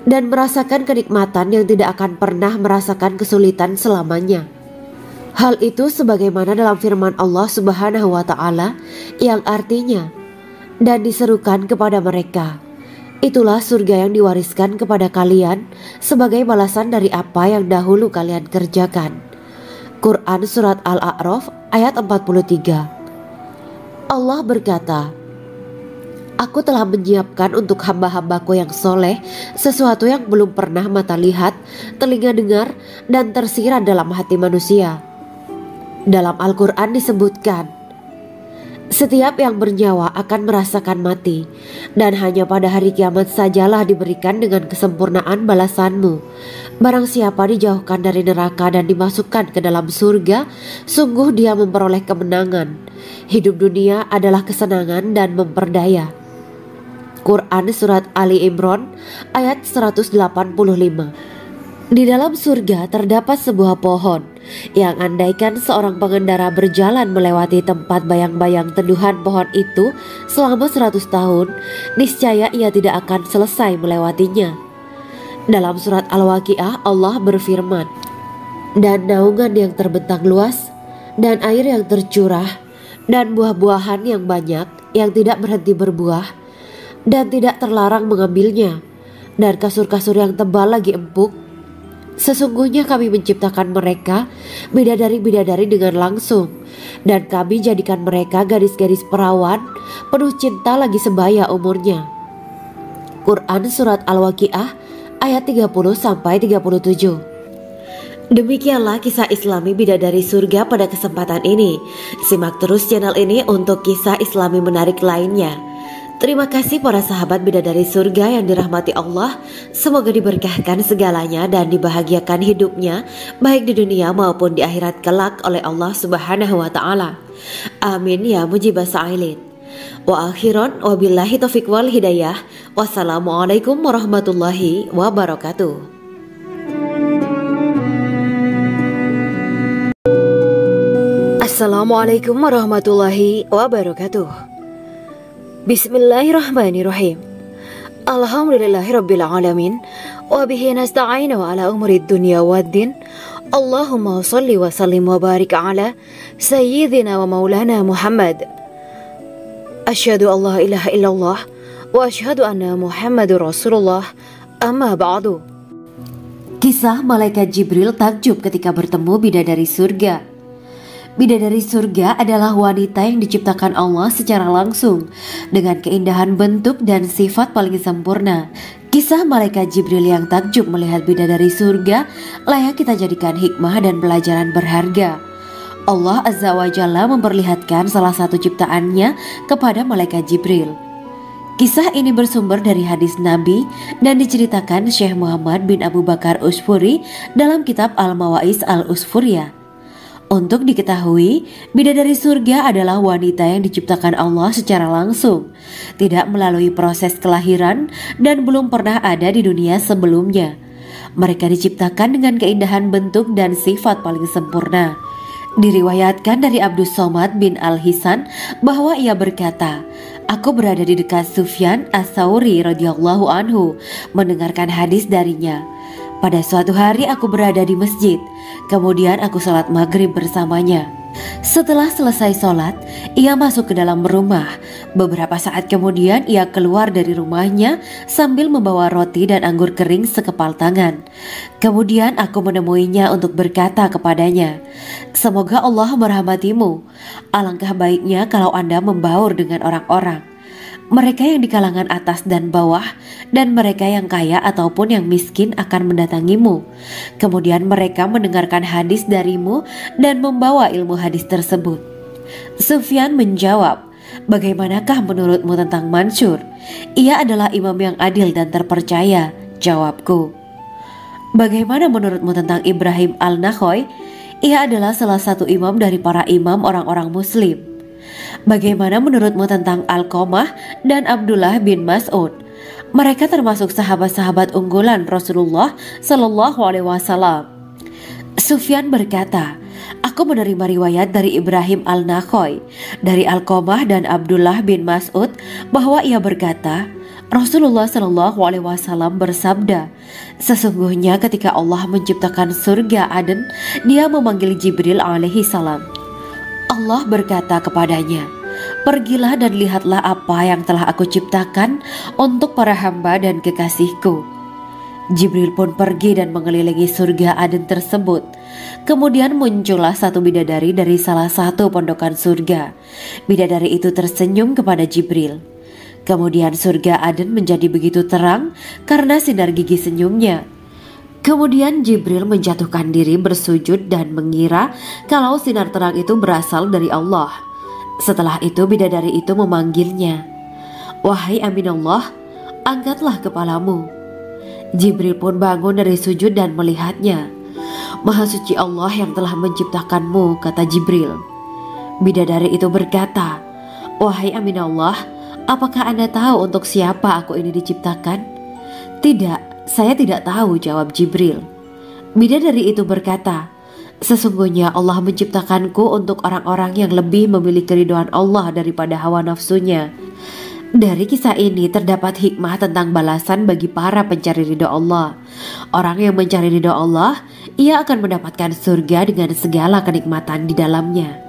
dan merasakan kenikmatan yang tidak akan pernah merasakan kesulitan selamanya." Hal itu sebagaimana dalam firman Allah Subhanahu wa taala yang artinya, "Dan diserukan kepada mereka, itulah surga yang diwariskan kepada kalian sebagai balasan dari apa yang dahulu kalian kerjakan." Quran Surat Al-A'raf ayat 43. Allah berkata, "Aku telah menyiapkan untuk hamba-hambaku yang soleh sesuatu yang belum pernah mata lihat, telinga dengar, dan tersirat dalam hati manusia." Dalam Al-Quran disebutkan, Setiap yang bernyawa akan merasakan mati, dan hanya pada hari kiamat sajalah diberikan dengan kesempurnaan balasanmu. Barang siapa dijauhkan dari neraka dan dimasukkan ke dalam surga, sungguh dia memperoleh kemenangan. Hidup dunia adalah kesenangan dan memperdaya. Quran Surat Ali Imran ayat 185. Di dalam surga terdapat sebuah pohon yang andaikan seorang pengendara berjalan melewati tempat bayang-bayang teduhan pohon itu selama 100 tahun, niscaya ia tidak akan selesai melewatinya. Dalam surat Al-Waqiah Allah berfirman, "Dan naungan yang terbentang luas, dan air yang tercurah, dan buah-buahan yang banyak yang tidak berhenti berbuah, dan tidak terlarang mengambilnya, dan kasur-kasur yang tebal lagi empuk. Sesungguhnya kami menciptakan mereka bidadari-bidadari dengan langsung, dan kami jadikan mereka gadis-gadis perawan penuh cinta lagi sebaya umurnya." Quran Surat Al-Waqiah ayat 30-37. Demikianlah kisah Islami bidadari surga pada kesempatan ini. Simak terus channel ini untuk kisah Islami menarik lainnya. Terima kasih para sahabat bidadari surga yang dirahmati Allah. Semoga diberkahkan segalanya dan dibahagiakan hidupnya, baik di dunia maupun di akhirat kelak oleh Allah Subhanahu wa Ta'ala. Amin ya mujibah sa'ilin. Wa akhiran wabillahi taufiq wal hidayah. Wassalamualaikum warahmatullahi wabarakatuh. Assalamualaikum warahmatullahi wabarakatuh. Bismillahirrahmanirrahim. Alhamdulillahirabbil alamin wa bihi nasta'inu ala umurid dunya waddin. Allahumma shalli wa sallim wa barik ala sayyidina wa maulana Muhammad. Asyhadu an la ilaha illallah wa asyhadu anna Muhammadur Rasulullah. Amma ba'du. Kisah malaikat Jibril takjub ketika bertemu bidadari surga. Bidadari surga adalah wanita yang diciptakan Allah secara langsung dengan keindahan bentuk dan sifat paling sempurna. Kisah malaikat Jibril yang takjub melihat bidadari surga layak kita jadikan hikmah dan pelajaran berharga. Allah Azza wa Jalla memperlihatkan salah satu ciptaannya kepada malaikat Jibril. Kisah ini bersumber dari hadis Nabi dan diceritakan Syekh Muhammad bin Abu Bakar Usfuri dalam kitab Al-Mawaiz Al-Usfuriyah. Untuk diketahui, bidadari surga adalah wanita yang diciptakan Allah secara langsung, tidak melalui proses kelahiran dan belum pernah ada di dunia sebelumnya. Mereka diciptakan dengan keindahan bentuk dan sifat paling sempurna. Diriwayatkan dari Abdus Somad bin Al-Hisan bahwa ia berkata, "Aku berada di dekat Sufyan As-Sauri radhiyallahu anhu mendengarkan hadis darinya. Pada suatu hari aku berada di masjid, kemudian aku sholat maghrib bersamanya. Setelah selesai sholat, ia masuk ke dalam rumah. Beberapa saat kemudian ia keluar dari rumahnya sambil membawa roti dan anggur kering sekepal tangan. Kemudian aku menemuinya untuk berkata kepadanya, 'Semoga Allah merahmatimu. Alangkah baiknya kalau Anda membaur dengan orang-orang. Mereka yang di kalangan atas dan bawah, dan mereka yang kaya ataupun yang miskin akan mendatangimu. Kemudian mereka mendengarkan hadis darimu dan membawa ilmu hadis tersebut.' Sufyan menjawab, 'Bagaimanakah menurutmu tentang Mansur? Ia adalah imam yang adil dan terpercaya.' Jawabku. 'Bagaimana menurutmu tentang Ibrahim Al-Nakhoy? Ia adalah salah satu imam dari para imam orang-orang muslim.' 'Bagaimana menurutmu tentang Alqamah dan Abdullah bin Mas'ud? Mereka termasuk sahabat-sahabat unggulan Rasulullah Sallallahu Alaihi Wasallam.' Sufyan berkata, 'Aku menerima riwayat dari Ibrahim Al-Nakhoy, dari Alqamah dan Abdullah bin Mas'ud bahwa ia berkata, Rasulullah Sallallahu Alaihi Wasallam bersabda, sesungguhnya ketika Allah menciptakan surga Aden, Dia memanggil Jibril alaihi salam. Allah berkata kepadanya, pergilah dan lihatlah apa yang telah aku ciptakan untuk para hamba dan kekasihku. Jibril pun pergi dan mengelilingi surga Aden tersebut. Kemudian muncullah satu bidadari dari salah satu pondokan surga. Bidadari itu tersenyum kepada Jibril. Kemudian surga Aden menjadi begitu terang karena sinar gigi senyumnya. Kemudian Jibril menjatuhkan diri bersujud dan mengira kalau sinar terang itu berasal dari Allah. Setelah itu bidadari itu memanggilnya, "Wahai Aminullah, angkatlah kepalamu." Jibril pun bangun dari sujud dan melihatnya. "Maha suci Allah yang telah menciptakanmu," kata Jibril. Bidadari itu berkata, "Wahai Aminullah, apakah Anda tahu untuk siapa aku ini diciptakan?" "Tidak, saya tidak tahu," jawab Jibril. Bidadari itu berkata, "Sesungguhnya Allah menciptakanku untuk orang-orang yang lebih memilih keridhaan Allah daripada hawa nafsunya." Dari kisah ini terdapat hikmah tentang balasan bagi para pencari ridho Allah. Orang yang mencari ridho Allah, ia akan mendapatkan surga dengan segala kenikmatan di dalamnya.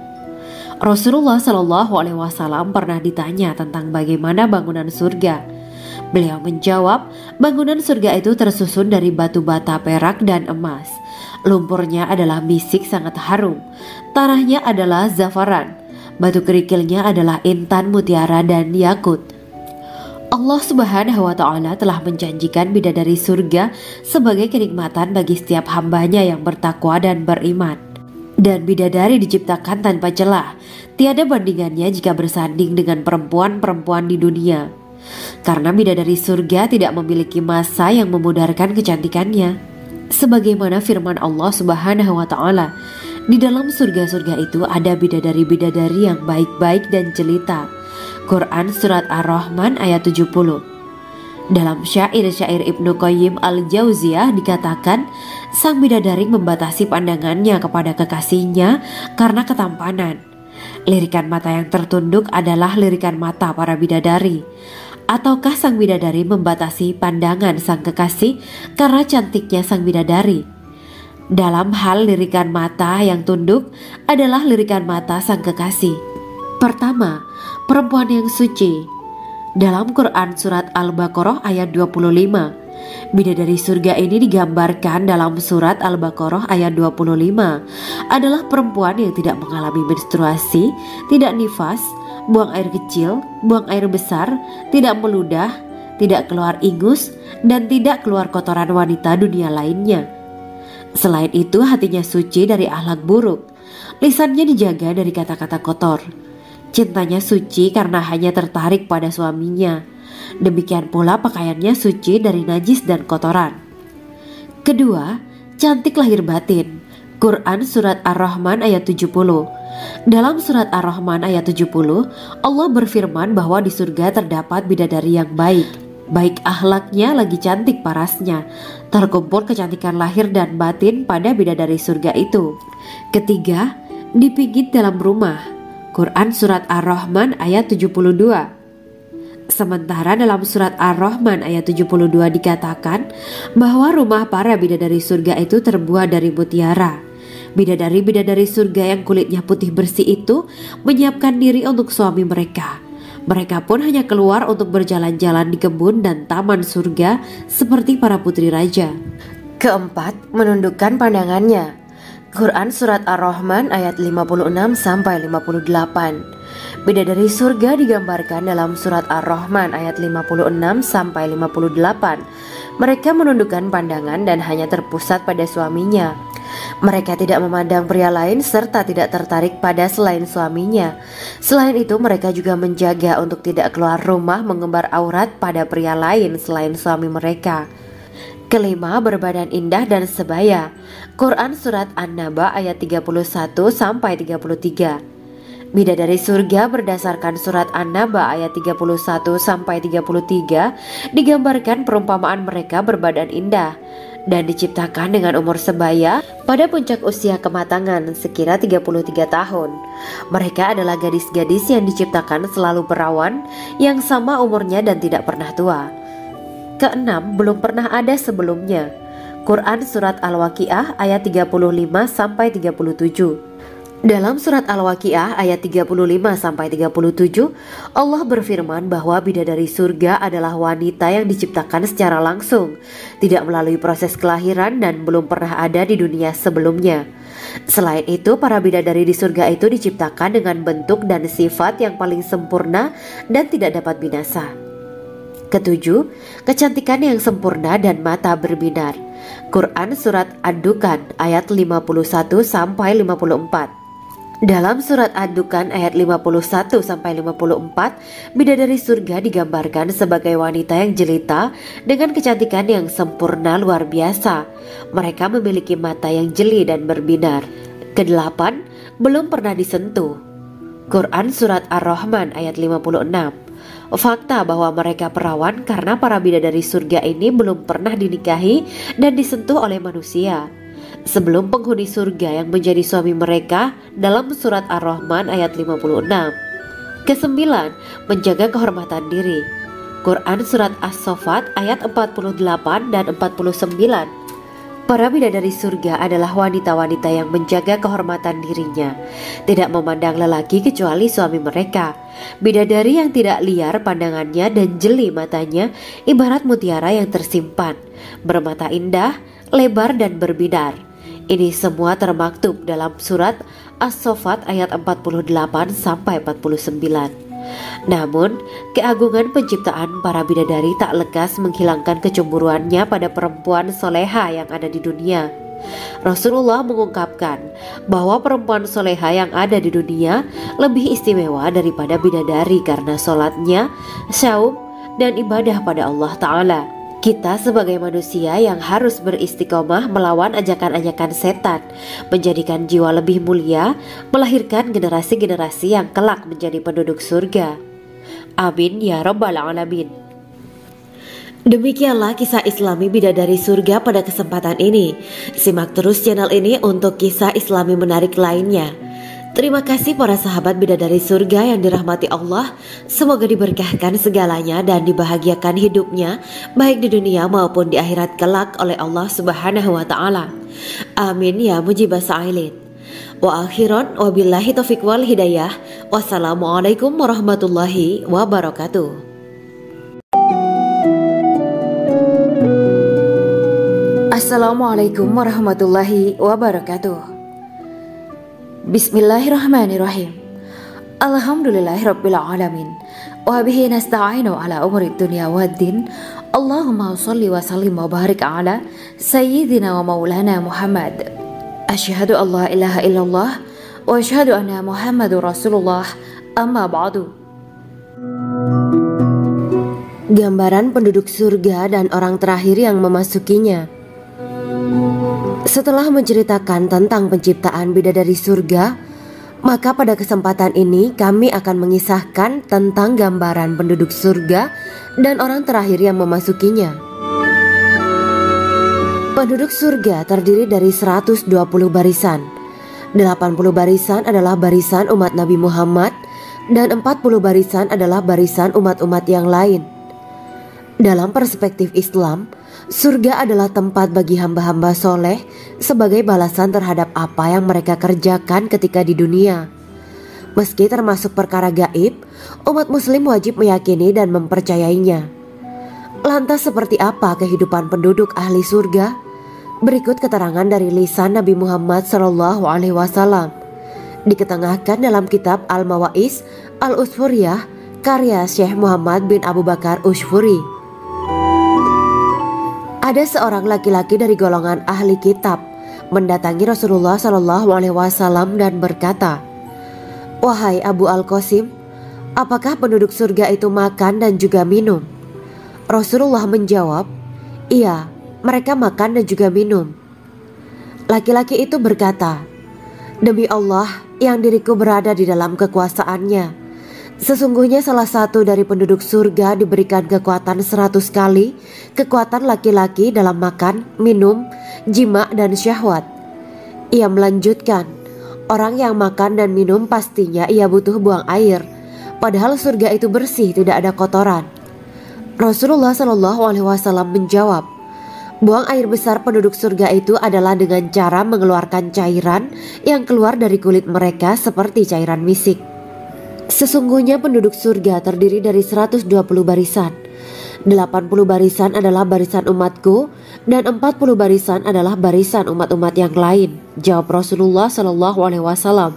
Rasulullah Shallallahu Alaihi Wasallam pernah ditanya tentang bagaimana bangunan surga. Beliau menjawab, bangunan surga itu tersusun dari batu bata, perak, dan emas. Lumpurnya adalah misik sangat harum, tanahnya adalah zafaran, batu kerikilnya adalah intan, mutiara, dan yakut. Allah Subhanahu wa Ta'ala telah menjanjikan bidadari surga sebagai kenikmatan bagi setiap hambanya yang bertakwa dan beriman. Dan bidadari diciptakan tanpa celah, tiada bandingannya jika bersanding dengan perempuan-perempuan di dunia. Karena bidadari surga tidak memiliki masa yang memudarkan kecantikannya. Sebagaimana firman Allah Subhanahu wa Ta'ala, di dalam surga-surga itu ada bidadari-bidadari yang baik-baik dan jelita. Quran Surat Ar-Rahman ayat 70. Dalam syair-syair Ibnu Qayyim Al-Jauziyah dikatakan, sang bidadari membatasi pandangannya kepada kekasihnya karena ketampanan. Lirikan mata yang tertunduk adalah lirikan mata para bidadari. Ataukah sang bidadari membatasi pandangan sang kekasih karena cantiknya sang bidadari? Dalam hal lirikan mata yang tunduk adalah lirikan mata sang kekasih. Pertama, perempuan yang suci. Dalam Quran Surat Al-Baqarah ayat 25, bidadari surga ini digambarkan dalam Surat Al-Baqarah ayat 25 adalah perempuan yang tidak mengalami menstruasi, tidak nifas, buang air kecil, buang air besar, tidak meludah, tidak keluar ingus, dan tidak keluar kotoran wanita dunia lainnya. Selain itu, hatinya suci dari akhlak buruk, lisannya dijaga dari kata-kata kotor. Cintanya suci karena hanya tertarik pada suaminya. Demikian pula pakaiannya suci dari najis dan kotoran. Kedua, cantik lahir batin. Quran Surat Ar-Rahman ayat 70. Dalam Surat Ar-Rahman ayat 70, Allah berfirman bahwa di surga terdapat bidadari yang baik. Baik akhlaknya lagi cantik parasnya. Terkumpul kecantikan lahir dan batin pada bidadari surga itu. Ketiga, dipijit dalam rumah. Quran Surat Ar-Rahman ayat 72. Sementara dalam Surat Ar-Rahman ayat 72 dikatakan bahwa rumah para bidadari surga itu terbuat dari mutiara. Bidadari-bidadari surga yang kulitnya putih bersih itu menyiapkan diri untuk suami mereka. Mereka pun hanya keluar untuk berjalan-jalan di kebun dan taman surga seperti para putri raja. Keempat, menundukkan pandangannya. Quran Surat Ar-Rahman ayat 56-58. Bidadari surga digambarkan dalam Surat Ar-Rahman ayat 56-58. Mereka menundukkan pandangan dan hanya terpusat pada suaminya. Mereka tidak memandang pria lain serta tidak tertarik pada selain suaminya. Selain itu, mereka juga menjaga untuk tidak keluar rumah mengembar aurat pada pria lain selain suami mereka. Kelima, berbadan indah dan sebaya. Quran Surat An-Naba ayat 31-33. Bidadari surga berdasarkan Surat An-Naba ayat 31-33 digambarkan perumpamaan mereka berbadan indah dan diciptakan dengan umur sebaya pada puncak usia kematangan sekira 33 tahun. Mereka adalah gadis-gadis yang diciptakan selalu perawan, yang sama umurnya dan tidak pernah tua. Keenam, belum pernah ada sebelumnya. Quran Surat Al-Waqiah ayat 35-37. Dalam Surat Al-Waqiah ayat 35-37, Allah berfirman bahwa bidadari surga adalah wanita yang diciptakan secara langsung, tidak melalui proses kelahiran dan belum pernah ada di dunia sebelumnya. Selain itu, para bidadari di surga itu diciptakan dengan bentuk dan sifat yang paling sempurna dan tidak dapat binasa. Ketujuh, kecantikan yang sempurna dan mata berbinar. Quran Surat Ad-Dukhan ayat 51-54. Dalam surat Ad-Dukhan ayat 51-54, bidadari surga digambarkan sebagai wanita yang jelita dengan kecantikan yang sempurna luar biasa. Mereka memiliki mata yang jeli dan berbinar. Kedelapan, belum pernah disentuh. Quran surat Ar-Rahman ayat 56. Fakta bahwa mereka perawan karena para bidadari surga ini belum pernah dinikahi dan disentuh oleh manusia sebelum penghuni surga yang menjadi suami mereka dalam surat Ar-Rahman ayat 56. Kesembilan, menjaga kehormatan diri. Quran surat As-Saffat ayat 48 dan 49. Para bidadari surga adalah wanita-wanita yang menjaga kehormatan dirinya, tidak memandang lelaki kecuali suami mereka. Bidadari yang tidak liar pandangannya dan jeli matanya ibarat mutiara yang tersimpan, bermata indah, lebar dan berbinar. Ini semua termaktub dalam surat As-Saffat ayat 48-49. Namun, keagungan penciptaan para bidadari tak lekas menghilangkan kecemburuannya pada perempuan soleha yang ada di dunia. Rasulullah mengungkapkan bahwa perempuan soleha yang ada di dunia lebih istimewa daripada bidadari karena sholatnya, syaum, dan ibadah pada Allah Ta'ala. Kita sebagai manusia yang harus beristiqomah melawan ajakan-ajakan setan, menjadikan jiwa lebih mulia, melahirkan generasi-generasi yang kelak menjadi penduduk surga. Amin ya rabbal alamin. Demikianlah kisah Islami bidadari surga pada kesempatan ini. Simak terus channel ini untuk kisah Islami menarik lainnya. Terima kasih para sahabat bidadari surga yang dirahmati Allah. Semoga diberkahkan segalanya dan dibahagiakan hidupnya baik di dunia maupun di akhirat kelak oleh Allah Subhanahu wa taala. Amin ya mujibah sa'ilin. Wa akhiran wabillahi taufiq wal hidayah. Wassalamualaikum warahmatullahi wabarakatuh. Assalamualaikum warahmatullahi wabarakatuh. Bismillahirrahmanirrahim. Alhamdulillahirabbil alamin. Wa bihi nasta'inu ala umuri dunya waddin. Allahumma shalli wa sallim wa barik ala sayyidina wa maulana Muhammad. Asyhadu an la ilaha illallah wa asyhadu anna Muhammadur Rasulullah. Amma ba'du. Gambaran penduduk surga dan orang terakhir yang memasukinya. Setelah menceritakan tentang penciptaan bidadari surga, maka pada kesempatan ini kami akan mengisahkan tentang gambaran penduduk surga dan orang terakhir yang memasukinya. Penduduk surga terdiri dari 120 barisan. 80 barisan adalah barisan umat Nabi Muhammad dan 40 barisan adalah barisan umat-umat yang lain. Dalam perspektif Islam, surga adalah tempat bagi hamba-hamba soleh sebagai balasan terhadap apa yang mereka kerjakan ketika di dunia. Meski termasuk perkara gaib, umat muslim wajib meyakini dan mempercayainya. Lantas seperti apa kehidupan penduduk ahli surga? Berikut keterangan dari lisan Nabi Muhammad SAW. Diketengahkan dalam kitab Al-Mawaiz Al-Usfuriyah karya Syekh Muhammad bin Abu Bakar Ushfuri. Ada seorang laki-laki dari golongan ahli kitab mendatangi Rasulullah SAW dan berkata, "Wahai Abu Al-Qasim, apakah penduduk surga itu makan dan juga minum?" Rasulullah menjawab, "Iya, mereka makan dan juga minum." Laki-laki itu berkata, "Demi Allah yang diriku berada di dalam kekuasaannya, sesungguhnya salah satu dari penduduk surga diberikan kekuatan 100 kali kekuatan laki-laki dalam makan, minum, jima, dan syahwat." Ia melanjutkan, "Orang yang makan dan minum pastinya ia butuh buang air, padahal surga itu bersih, tidak ada kotoran." Rasulullah SAW menjawab, "Buang air besar penduduk surga itu adalah dengan cara mengeluarkan cairan yang keluar dari kulit mereka seperti cairan misik." Sesungguhnya penduduk surga terdiri dari 120 barisan. 80 barisan adalah barisan umatku dan 40 barisan adalah barisan umat-umat yang lain, jawab Rasulullah SAW.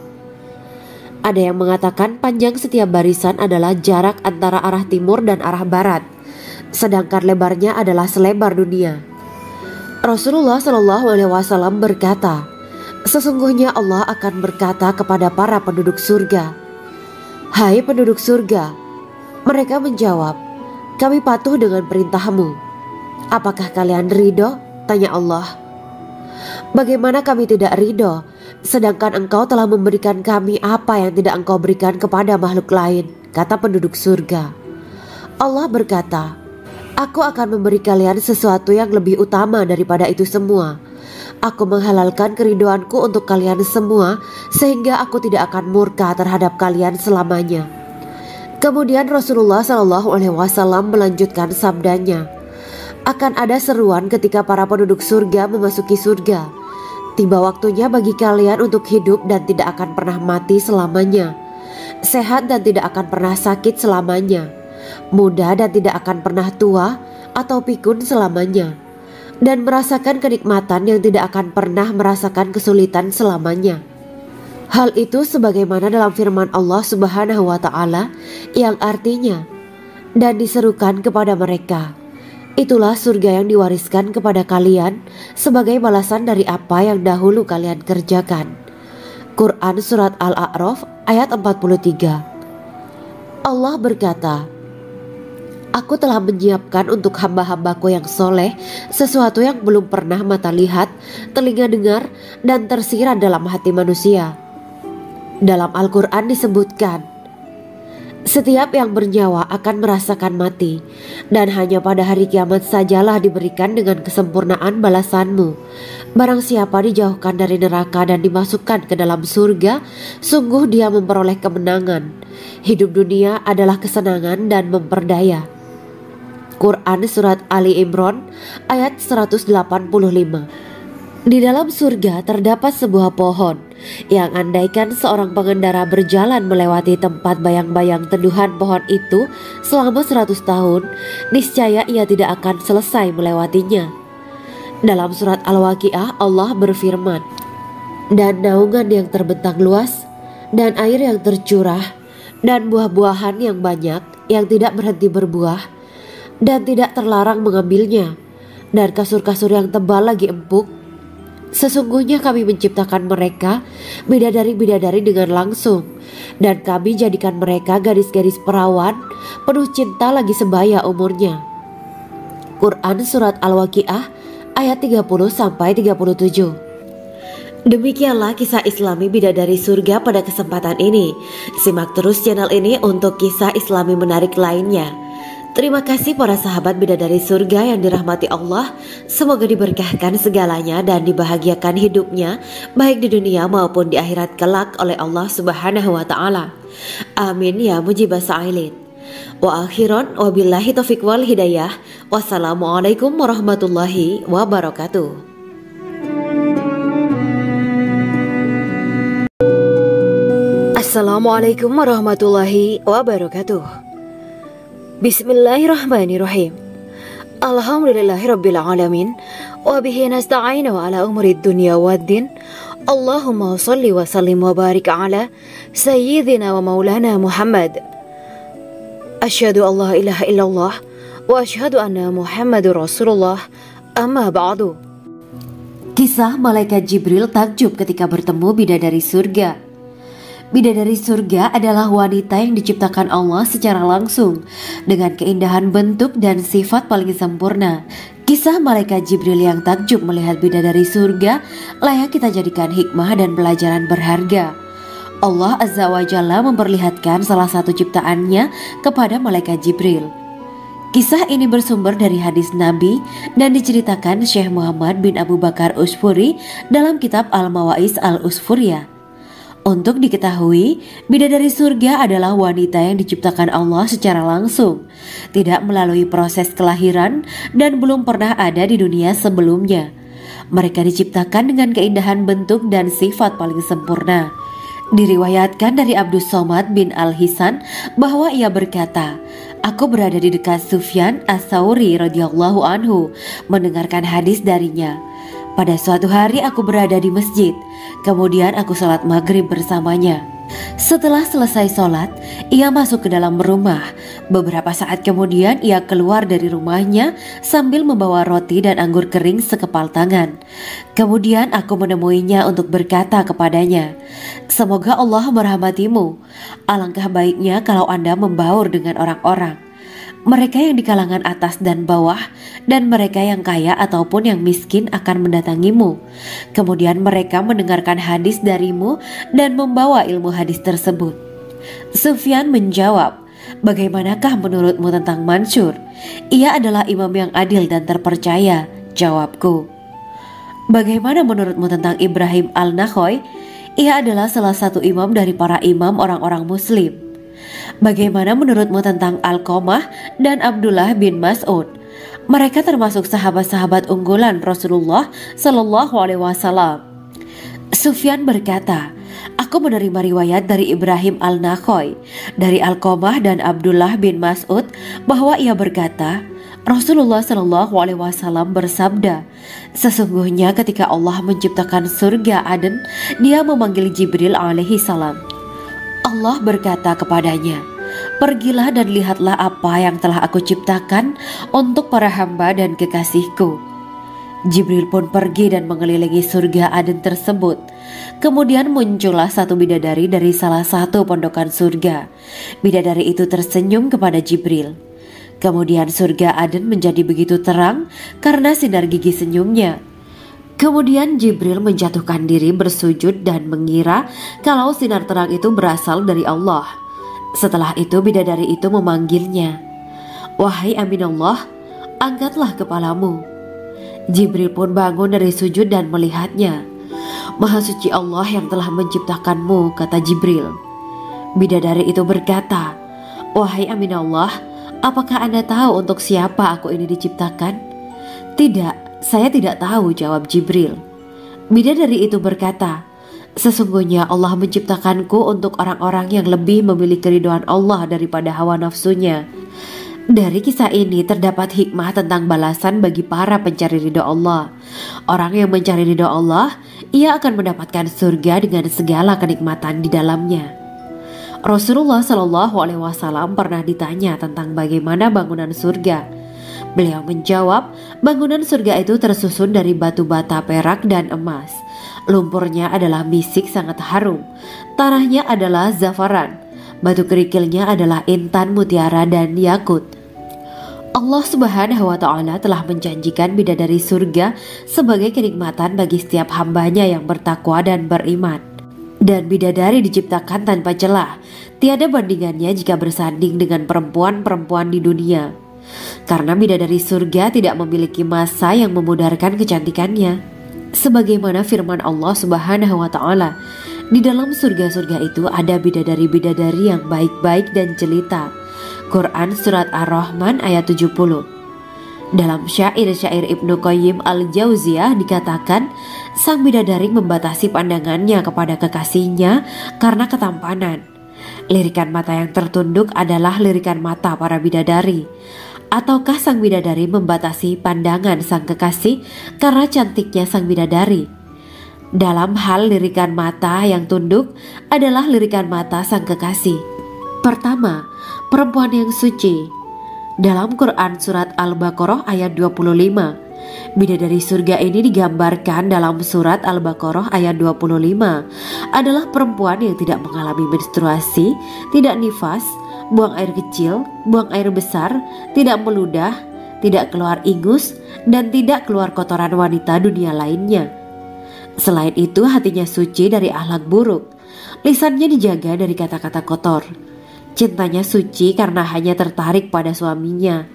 Ada yang mengatakan panjang setiap barisan adalah jarak antara arah timur dan arah barat, sedangkan lebarnya adalah selebar dunia. Rasulullah SAW berkata, Sesungguhnya Allah akan berkata kepada para penduduk surga, "Hai penduduk surga." Mereka menjawab, "Kami patuh dengan perintahmu." "Apakah kalian ridho?" tanya Allah. "Bagaimana kami tidak ridho, sedangkan engkau telah memberikan kami apa yang tidak engkau berikan kepada makhluk lain," kata penduduk surga. Allah berkata, "Aku akan memberi kalian sesuatu yang lebih utama daripada itu semua. Aku menghalalkan keridoanku untuk kalian semua, sehingga aku tidak akan murka terhadap kalian selamanya." Kemudian Rasulullah SAW melanjutkan sabdanya, "Akan ada seruan ketika para penduduk surga memasuki surga. Tiba waktunya bagi kalian untuk hidup dan tidak akan pernah mati selamanya, sehat dan tidak akan pernah sakit selamanya, muda dan tidak akan pernah tua atau pikun selamanya, dan merasakan kenikmatan yang tidak akan pernah merasakan kesulitan selamanya." Hal itu sebagaimana dalam firman Allah Subhanahu wa Ta'ala yang artinya, "Dan diserukan kepada mereka, itulah surga yang diwariskan kepada kalian sebagai balasan dari apa yang dahulu kalian kerjakan." Quran Surat Al-A'raf ayat 43. Allah berkata, "Aku telah menyiapkan untuk hamba-hambaku yang soleh sesuatu yang belum pernah mata lihat, telinga dengar, dan tersirat dalam hati manusia." Dalam Al-Quran disebutkan, "Setiap yang bernyawa akan merasakan mati, dan hanya pada hari kiamat sajalah diberikan dengan kesempurnaan balasanmu. Barang siapa dijauhkan dari neraka dan dimasukkan ke dalam surga, sungguh dia memperoleh kemenangan. Hidup dunia adalah kesenangan dan memperdaya." Quran Surat Ali Imran ayat 185. Di dalam surga terdapat sebuah pohon yang andaikan seorang pengendara berjalan melewati tempat bayang-bayang teduhan pohon itu selama 100 tahun, niscaya ia tidak akan selesai melewatinya. Dalam surat Al-Waqiah Allah berfirman, "Dan naungan yang terbentang luas, dan air yang tercurah, dan buah-buahan yang banyak yang tidak berhenti berbuah, dan tidak terlarang mengambilnya, dan kasur-kasur yang tebal lagi empuk. Sesungguhnya kami menciptakan mereka bidadari-bidadari dengan langsung, dan kami jadikan mereka gadis-gadis perawan penuh cinta lagi sebaya umurnya." Quran Surat Al-Waqiah ayat 30-37. Demikianlah kisah Islami bidadari surga pada kesempatan ini. Simak terus channel ini untuk kisah Islami menarik lainnya. Terima kasih para sahabat bidadari surga yang dirahmati Allah. Semoga diberkahkan segalanya dan dibahagiakan hidupnya, baik di dunia maupun di akhirat kelak oleh Allah Subhanahu wa Ta'ala. Amin ya mujibah sa'ilin. Wa akhiran wabillahi taufiq wal hidayah. Wassalamualaikum warahmatullahi wabarakatuh. Assalamualaikum warahmatullahi wabarakatuh. Bismillahirrahmanirrahim. Alhamdulillahirabbil alamin wa bihi nasta'inu ala umuri dunya waddin. Allahumma shalli wa sallim wa barik ala sayyidina wa maulana Muhammad. Asyhadu an la ilaha illallah wa asyhadu anna Muhammadur Rasulullah. Amma ba'du. Kisah malaikat Jibril takjub ketika bertemu bidadari surga. Bidadari surga adalah wanita yang diciptakan Allah secara langsung dengan keindahan bentuk dan sifat paling sempurna. Kisah malaikat Jibril yang takjub melihat bidadari surga layak kita jadikan hikmah dan pelajaran berharga. Allah Azza wa Jalla memperlihatkan salah satu ciptaannya kepada malaikat Jibril. Kisah ini bersumber dari hadis Nabi dan diceritakan Syekh Muhammad bin Abu Bakar Usfuri dalam kitab Al-Mawaiz Al-Usfuriyah. Untuk diketahui, bidadari surga adalah wanita yang diciptakan Allah secara langsung, tidak melalui proses kelahiran dan belum pernah ada di dunia sebelumnya. Mereka diciptakan dengan keindahan bentuk dan sifat paling sempurna. Diriwayatkan dari Abdus Somad bin Al-Hisan bahwa ia berkata, "Aku berada di dekat Sufyan As-Sauri radhiyallahu anhu mendengarkan hadis darinya. Pada suatu hari aku berada di masjid, kemudian aku salat maghrib bersamanya. Setelah selesai sholat, ia masuk ke dalam rumah. Beberapa saat kemudian ia keluar dari rumahnya sambil membawa roti dan anggur kering sekepal tangan. Kemudian aku menemuinya untuk berkata kepadanya, "Semoga Allah merahmatimu. Alangkah baiknya kalau Anda membaur dengan orang-orang. Mereka yang di kalangan atas dan bawah, dan mereka yang kaya ataupun yang miskin akan mendatangimu. Kemudian mereka mendengarkan hadis darimu dan membawa ilmu hadis tersebut." Sufyan menjawab, "Bagaimanakah menurutmu tentang Mansur? Ia adalah imam yang adil dan terpercaya." Jawabku, "Bagaimana menurutmu tentang Ibrahim al-Nakhoy? Ia adalah salah satu imam dari para imam orang-orang muslim." "Bagaimana menurutmu tentang Alqamah dan Abdullah bin Mas'ud? Mereka termasuk sahabat-sahabat unggulan Rasulullah Shallallahu Alaihi Wasallam." Sufyan berkata, "Aku menerima riwayat dari Ibrahim al-Nakhoy, dari Alqamah dan Abdullah bin Mas'ud bahwa ia berkata, Rasulullah Shallallahu Alaihi Wasallam bersabda, sesungguhnya ketika Allah menciptakan surga Aden, Dia memanggil Jibril alaihi salam. Allah berkata kepadanya, pergilah dan lihatlah apa yang telah aku ciptakan untuk para hamba dan kekasihku. Jibril pun pergi dan mengelilingi surga Aden tersebut. Kemudian muncullah satu bidadari dari salah satu pondokan surga. Bidadari itu tersenyum kepada Jibril. Kemudian surga Aden menjadi begitu terang karena sinar gigi senyumnya. Kemudian Jibril menjatuhkan diri bersujud dan mengira kalau sinar terang itu berasal dari Allah. Setelah itu bidadari itu memanggilnya, "Wahai Aminullah, angkatlah kepalamu." Jibril pun bangun dari sujud dan melihatnya. "Maha suci Allah yang telah menciptakanmu," kata Jibril. Bidadari itu berkata, "Wahai Aminullah, apakah Anda tahu untuk siapa aku ini diciptakan?" "Tidak, saya tidak tahu," jawab Jibril. Bidadari itu berkata, "Sesungguhnya Allah menciptakanku untuk orang-orang yang lebih memilih keridhaan Allah daripada hawa nafsunya." Dari kisah ini terdapat hikmah tentang balasan bagi para pencari ridho Allah. Orang yang mencari ridho Allah, ia akan mendapatkan surga dengan segala kenikmatan di dalamnya. Rasulullah Shallallahu Alaihi Wasallam pernah ditanya tentang bagaimana bangunan surga. Beliau menjawab, bangunan surga itu tersusun dari batu bata, perak, dan emas. Lumpurnya adalah misik sangat harum. Tanahnya adalah zafaran. Batu kerikilnya adalah intan, mutiara, dan yakut. Allah Subhanahu wa Ta'ala telah menjanjikan bidadari surga sebagai kenikmatan bagi setiap hambanya yang bertakwa dan beriman. Dan bidadari diciptakan tanpa celah, tiada bandingannya jika bersanding dengan perempuan-perempuan di dunia. Karena bidadari surga tidak memiliki masa yang memudarkan kecantikannya. Sebagaimana firman Allah Subhanahu wa Ta'ala, di dalam surga-surga itu ada bidadari-bidadari yang baik-baik dan jelita. Quran Surat Ar-Rahman ayat 70. Dalam syair-syair Ibnu Qayyim al-Jauziyah dikatakan, sang bidadari membatasi pandangannya kepada kekasihnya karena ketampanan. Lirikan mata yang tertunduk adalah lirikan mata para bidadari. Ataukah sang bidadari membatasi pandangan sang kekasih karena cantiknya sang bidadari? Dalam hal lirikan mata yang tunduk adalah lirikan mata sang kekasih. Pertama, perempuan yang suci. Dalam Quran Surat Al-Baqarah ayat 25, bidadari surga ini digambarkan dalam Surat Al-Baqarah ayat 25 adalah perempuan yang tidak mengalami menstruasi, tidak nifas, buang air kecil, buang air besar, tidak meludah, tidak keluar ingus, dan tidak keluar kotoran wanita dunia lainnya. Selain itu hatinya suci dari akhlak buruk, lisannya dijaga dari kata-kata kotor. Cintanya suci karena hanya tertarik pada suaminya.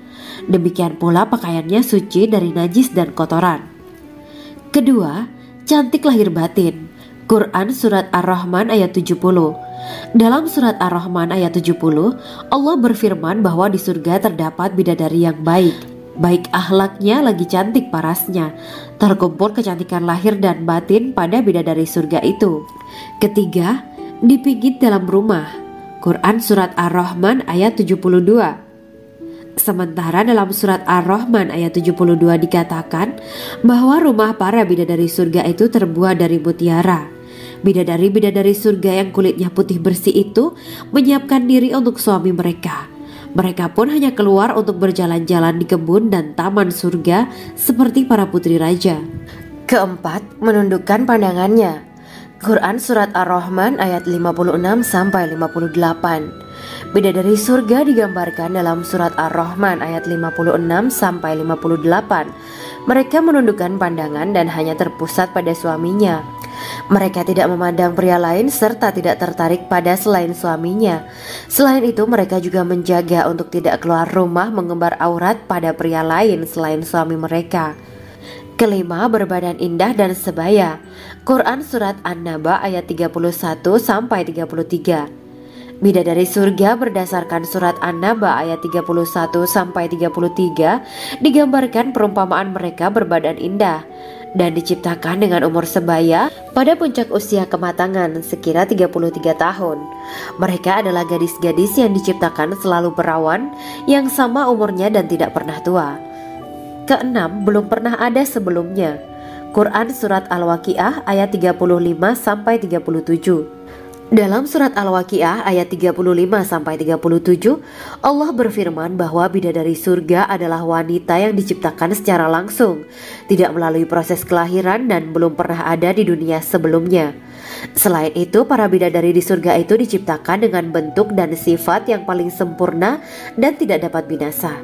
Demikian pula pakaiannya suci dari najis dan kotoran. Kedua, cantik lahir batin. Quran Surat Ar-Rahman ayat 70. Dalam Surat Ar-Rahman ayat 70, Allah berfirman bahwa di surga terdapat bidadari yang baik. Baik akhlaknya lagi cantik parasnya. Terkumpul kecantikan lahir dan batin pada bidadari surga itu. Ketiga, dipijit dalam rumah. Quran Surat Ar-Rahman ayat 72. Sementara dalam Surat Ar-Rahman ayat 72 dikatakan bahwa rumah para bidadari surga itu terbuat dari mutiara. Bidadari-bidadari surga yang kulitnya putih bersih itu menyiapkan diri untuk suami mereka. Mereka pun hanya keluar untuk berjalan-jalan di kebun dan taman surga seperti para putri raja. Keempat, menundukkan pandangannya. Quran Surat Ar-Rahman ayat 56-58. Bidadari surga digambarkan dalam Surat Ar-Rahman ayat 56-58. Mereka menundukkan pandangan dan hanya terpusat pada suaminya. Mereka tidak memandang pria lain serta tidak tertarik pada selain suaminya. Selain itu, mereka juga menjaga untuk tidak keluar rumah mengembar aurat pada pria lain selain suami mereka. Kelima, berbadan indah dan sebaya. Quran Surat An-Naba ayat 31-33. Bidadari surga berdasarkan Surat An-Naba ayat 31-33 digambarkan perumpamaan mereka berbadan indah dan diciptakan dengan umur sebaya pada puncak usia kematangan sekira 33 tahun. Mereka adalah gadis-gadis yang diciptakan selalu perawan yang sama umurnya dan tidak pernah tua. Keenam, belum pernah ada sebelumnya. Quran Surat Al-Waqiah ayat 35-37. Dalam Surat Al-Waqiah ayat 35-37, Allah berfirman bahwa bidadari surga adalah wanita yang diciptakan secara langsung, tidak melalui proses kelahiran dan belum pernah ada di dunia sebelumnya. Selain itu, para bidadari di surga itu diciptakan dengan bentuk dan sifat yang paling sempurna dan tidak dapat binasa.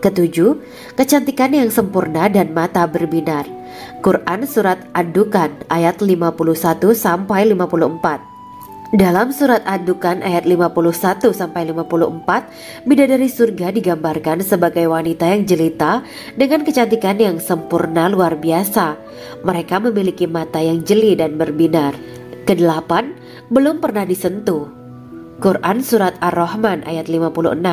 Ketujuh, kecantikan yang sempurna dan mata berbinar. Quran Surat Ad-Dukan ayat 51-54. Dalam Surat Ad-Dukan ayat 51-54, bidadari surga digambarkan sebagai wanita yang jelita dengan kecantikan yang sempurna luar biasa. Mereka memiliki mata yang jeli dan berbinar. Kedelapan, belum pernah disentuh. Quran Surat Ar-Rahman ayat 56.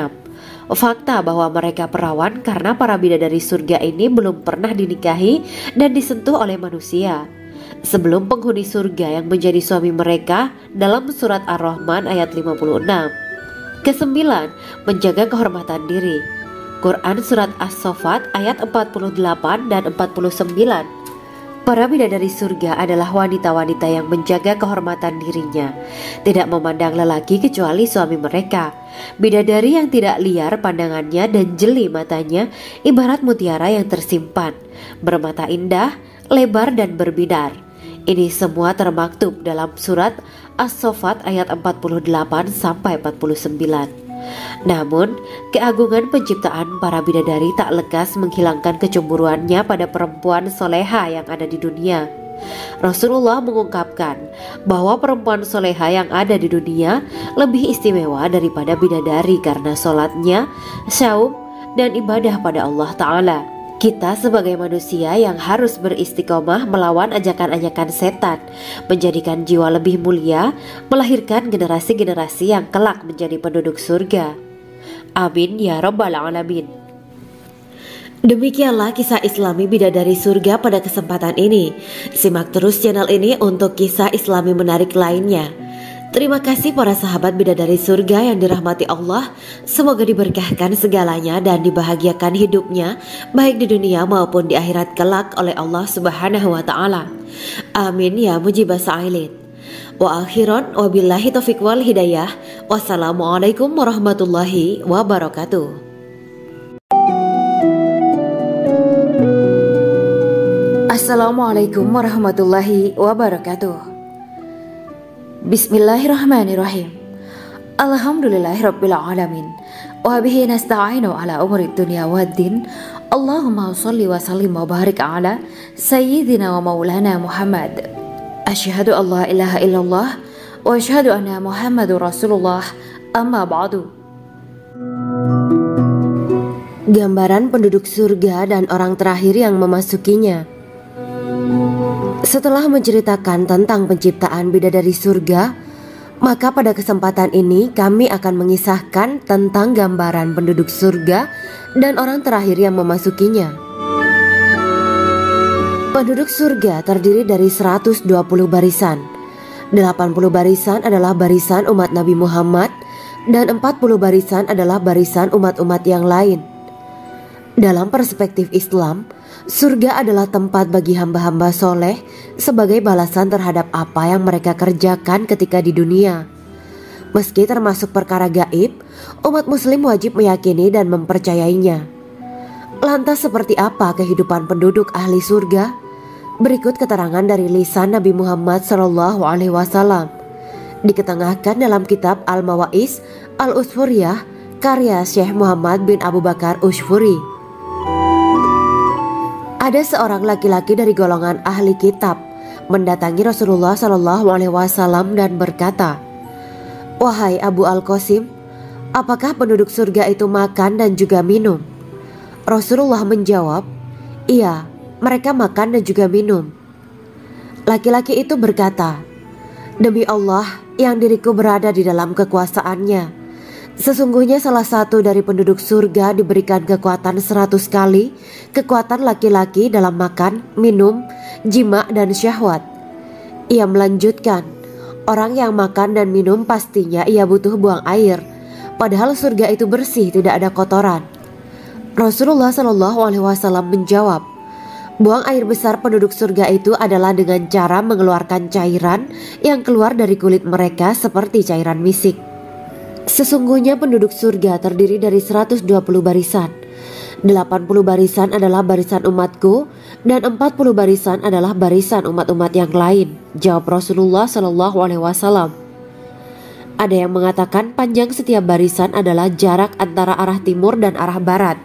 Fakta bahwa mereka perawan karena para bidadari surga ini belum pernah dinikahi dan disentuh oleh manusia sebelum penghuni surga yang menjadi suami mereka dalam Surat Ar-Rahman ayat 56. Kesembilan, menjaga kehormatan diri. Quran Surat As-Saffat ayat 48 dan 49. Para bidadari surga adalah wanita-wanita yang menjaga kehormatan dirinya, tidak memandang lelaki kecuali suami mereka. Bidadari yang tidak liar pandangannya dan jeli matanya ibarat mutiara yang tersimpan, bermata indah, lebar dan berbinar. Ini semua termaktub dalam Surat As-Saffat ayat 48-49. Namun, keagungan penciptaan para bidadari tak lekas menghilangkan kecemburuannya pada perempuan soleha yang ada di dunia. Rasulullah mengungkapkan bahwa perempuan soleha yang ada di dunia lebih istimewa daripada bidadari karena sholatnya, syaum, dan ibadah pada Allah Ta'ala. Kita sebagai manusia yang harus beristiqomah melawan ajakan-ajakan setan, menjadikan jiwa lebih mulia, melahirkan generasi-generasi yang kelak menjadi penduduk surga. Amin ya Rabbal Alamin. Demikianlah kisah Islami bidadari surga pada kesempatan ini. Simak terus channel ini untuk kisah Islami menarik lainnya. Terima kasih para sahabat bidadari surga yang dirahmati Allah. Semoga diberkahkan segalanya dan dibahagiakan hidupnya baik di dunia maupun di akhirat kelak oleh Allah Subhanahu wa taala. Amin ya mujibah sa'ilin. Wa akhiran wabillahi taufiq wal hidayah. Wassalamualaikum warahmatullahi wabarakatuh. Assalamualaikum warahmatullahi wabarakatuh. Bismillahirrahmanirrahim. Alhamdulillahirabbil alamin. Wa bihi nasta'inu ala umuri dunya waddin. Allahumma shalli wa sallim wa barik ala sayyidina wa maulana Muhammad. Asyhadu an la ilaha illallah wa asyhadu anna Muhammadur Rasulullah. Amma ba'du. Gambaran penduduk surga dan orang terakhir yang memasukinya. Setelah menceritakan tentang penciptaan bidadari surga, maka pada kesempatan ini kami akan mengisahkan tentang gambaran penduduk surga dan orang terakhir yang memasukinya. Penduduk surga terdiri dari 120 barisan. 80 barisan adalah barisan umat Nabi Muhammad dan 40 barisan adalah barisan umat-umat yang lain. Dalam perspektif Islam, Surga adalah tempat bagi hamba-hamba soleh sebagai balasan terhadap apa yang mereka kerjakan ketika di dunia. Meski termasuk perkara gaib, umat muslim wajib meyakini dan mempercayainya. Lantas seperti apa kehidupan penduduk ahli surga? Berikut keterangan dari lisan Nabi Muhammad SAW, diketengahkan dalam kitab Al-Mawaiz Al-Usfuriyah karya Syekh Muhammad bin Abu Bakar Ushfuri. Ada seorang laki-laki dari golongan ahli kitab mendatangi Rasulullah SAW dan berkata, "Wahai Abu Al-Qasim, apakah penduduk surga itu makan dan juga minum?" Rasulullah menjawab, "Iya, mereka makan dan juga minum." Laki-laki itu berkata, "Demi Allah yang diriku berada di dalam kekuasaannya, sesungguhnya salah satu dari penduduk surga diberikan kekuatan 100 kali kekuatan laki-laki dalam makan, minum, jima, dan syahwat." Ia melanjutkan, "Orang yang makan dan minum pastinya ia butuh buang air, padahal surga itu bersih, tidak ada kotoran." Rasulullah SAW menjawab, "Buang air besar penduduk surga itu adalah dengan cara mengeluarkan cairan yang keluar dari kulit mereka seperti cairan misik. Sesungguhnya penduduk surga terdiri dari 120 barisan. 80 barisan adalah barisan umatku dan 40 barisan adalah barisan umat-umat yang lain," jawab Rasulullah SAW. Ada yang mengatakan panjang setiap barisan adalah jarak antara arah timur dan arah barat.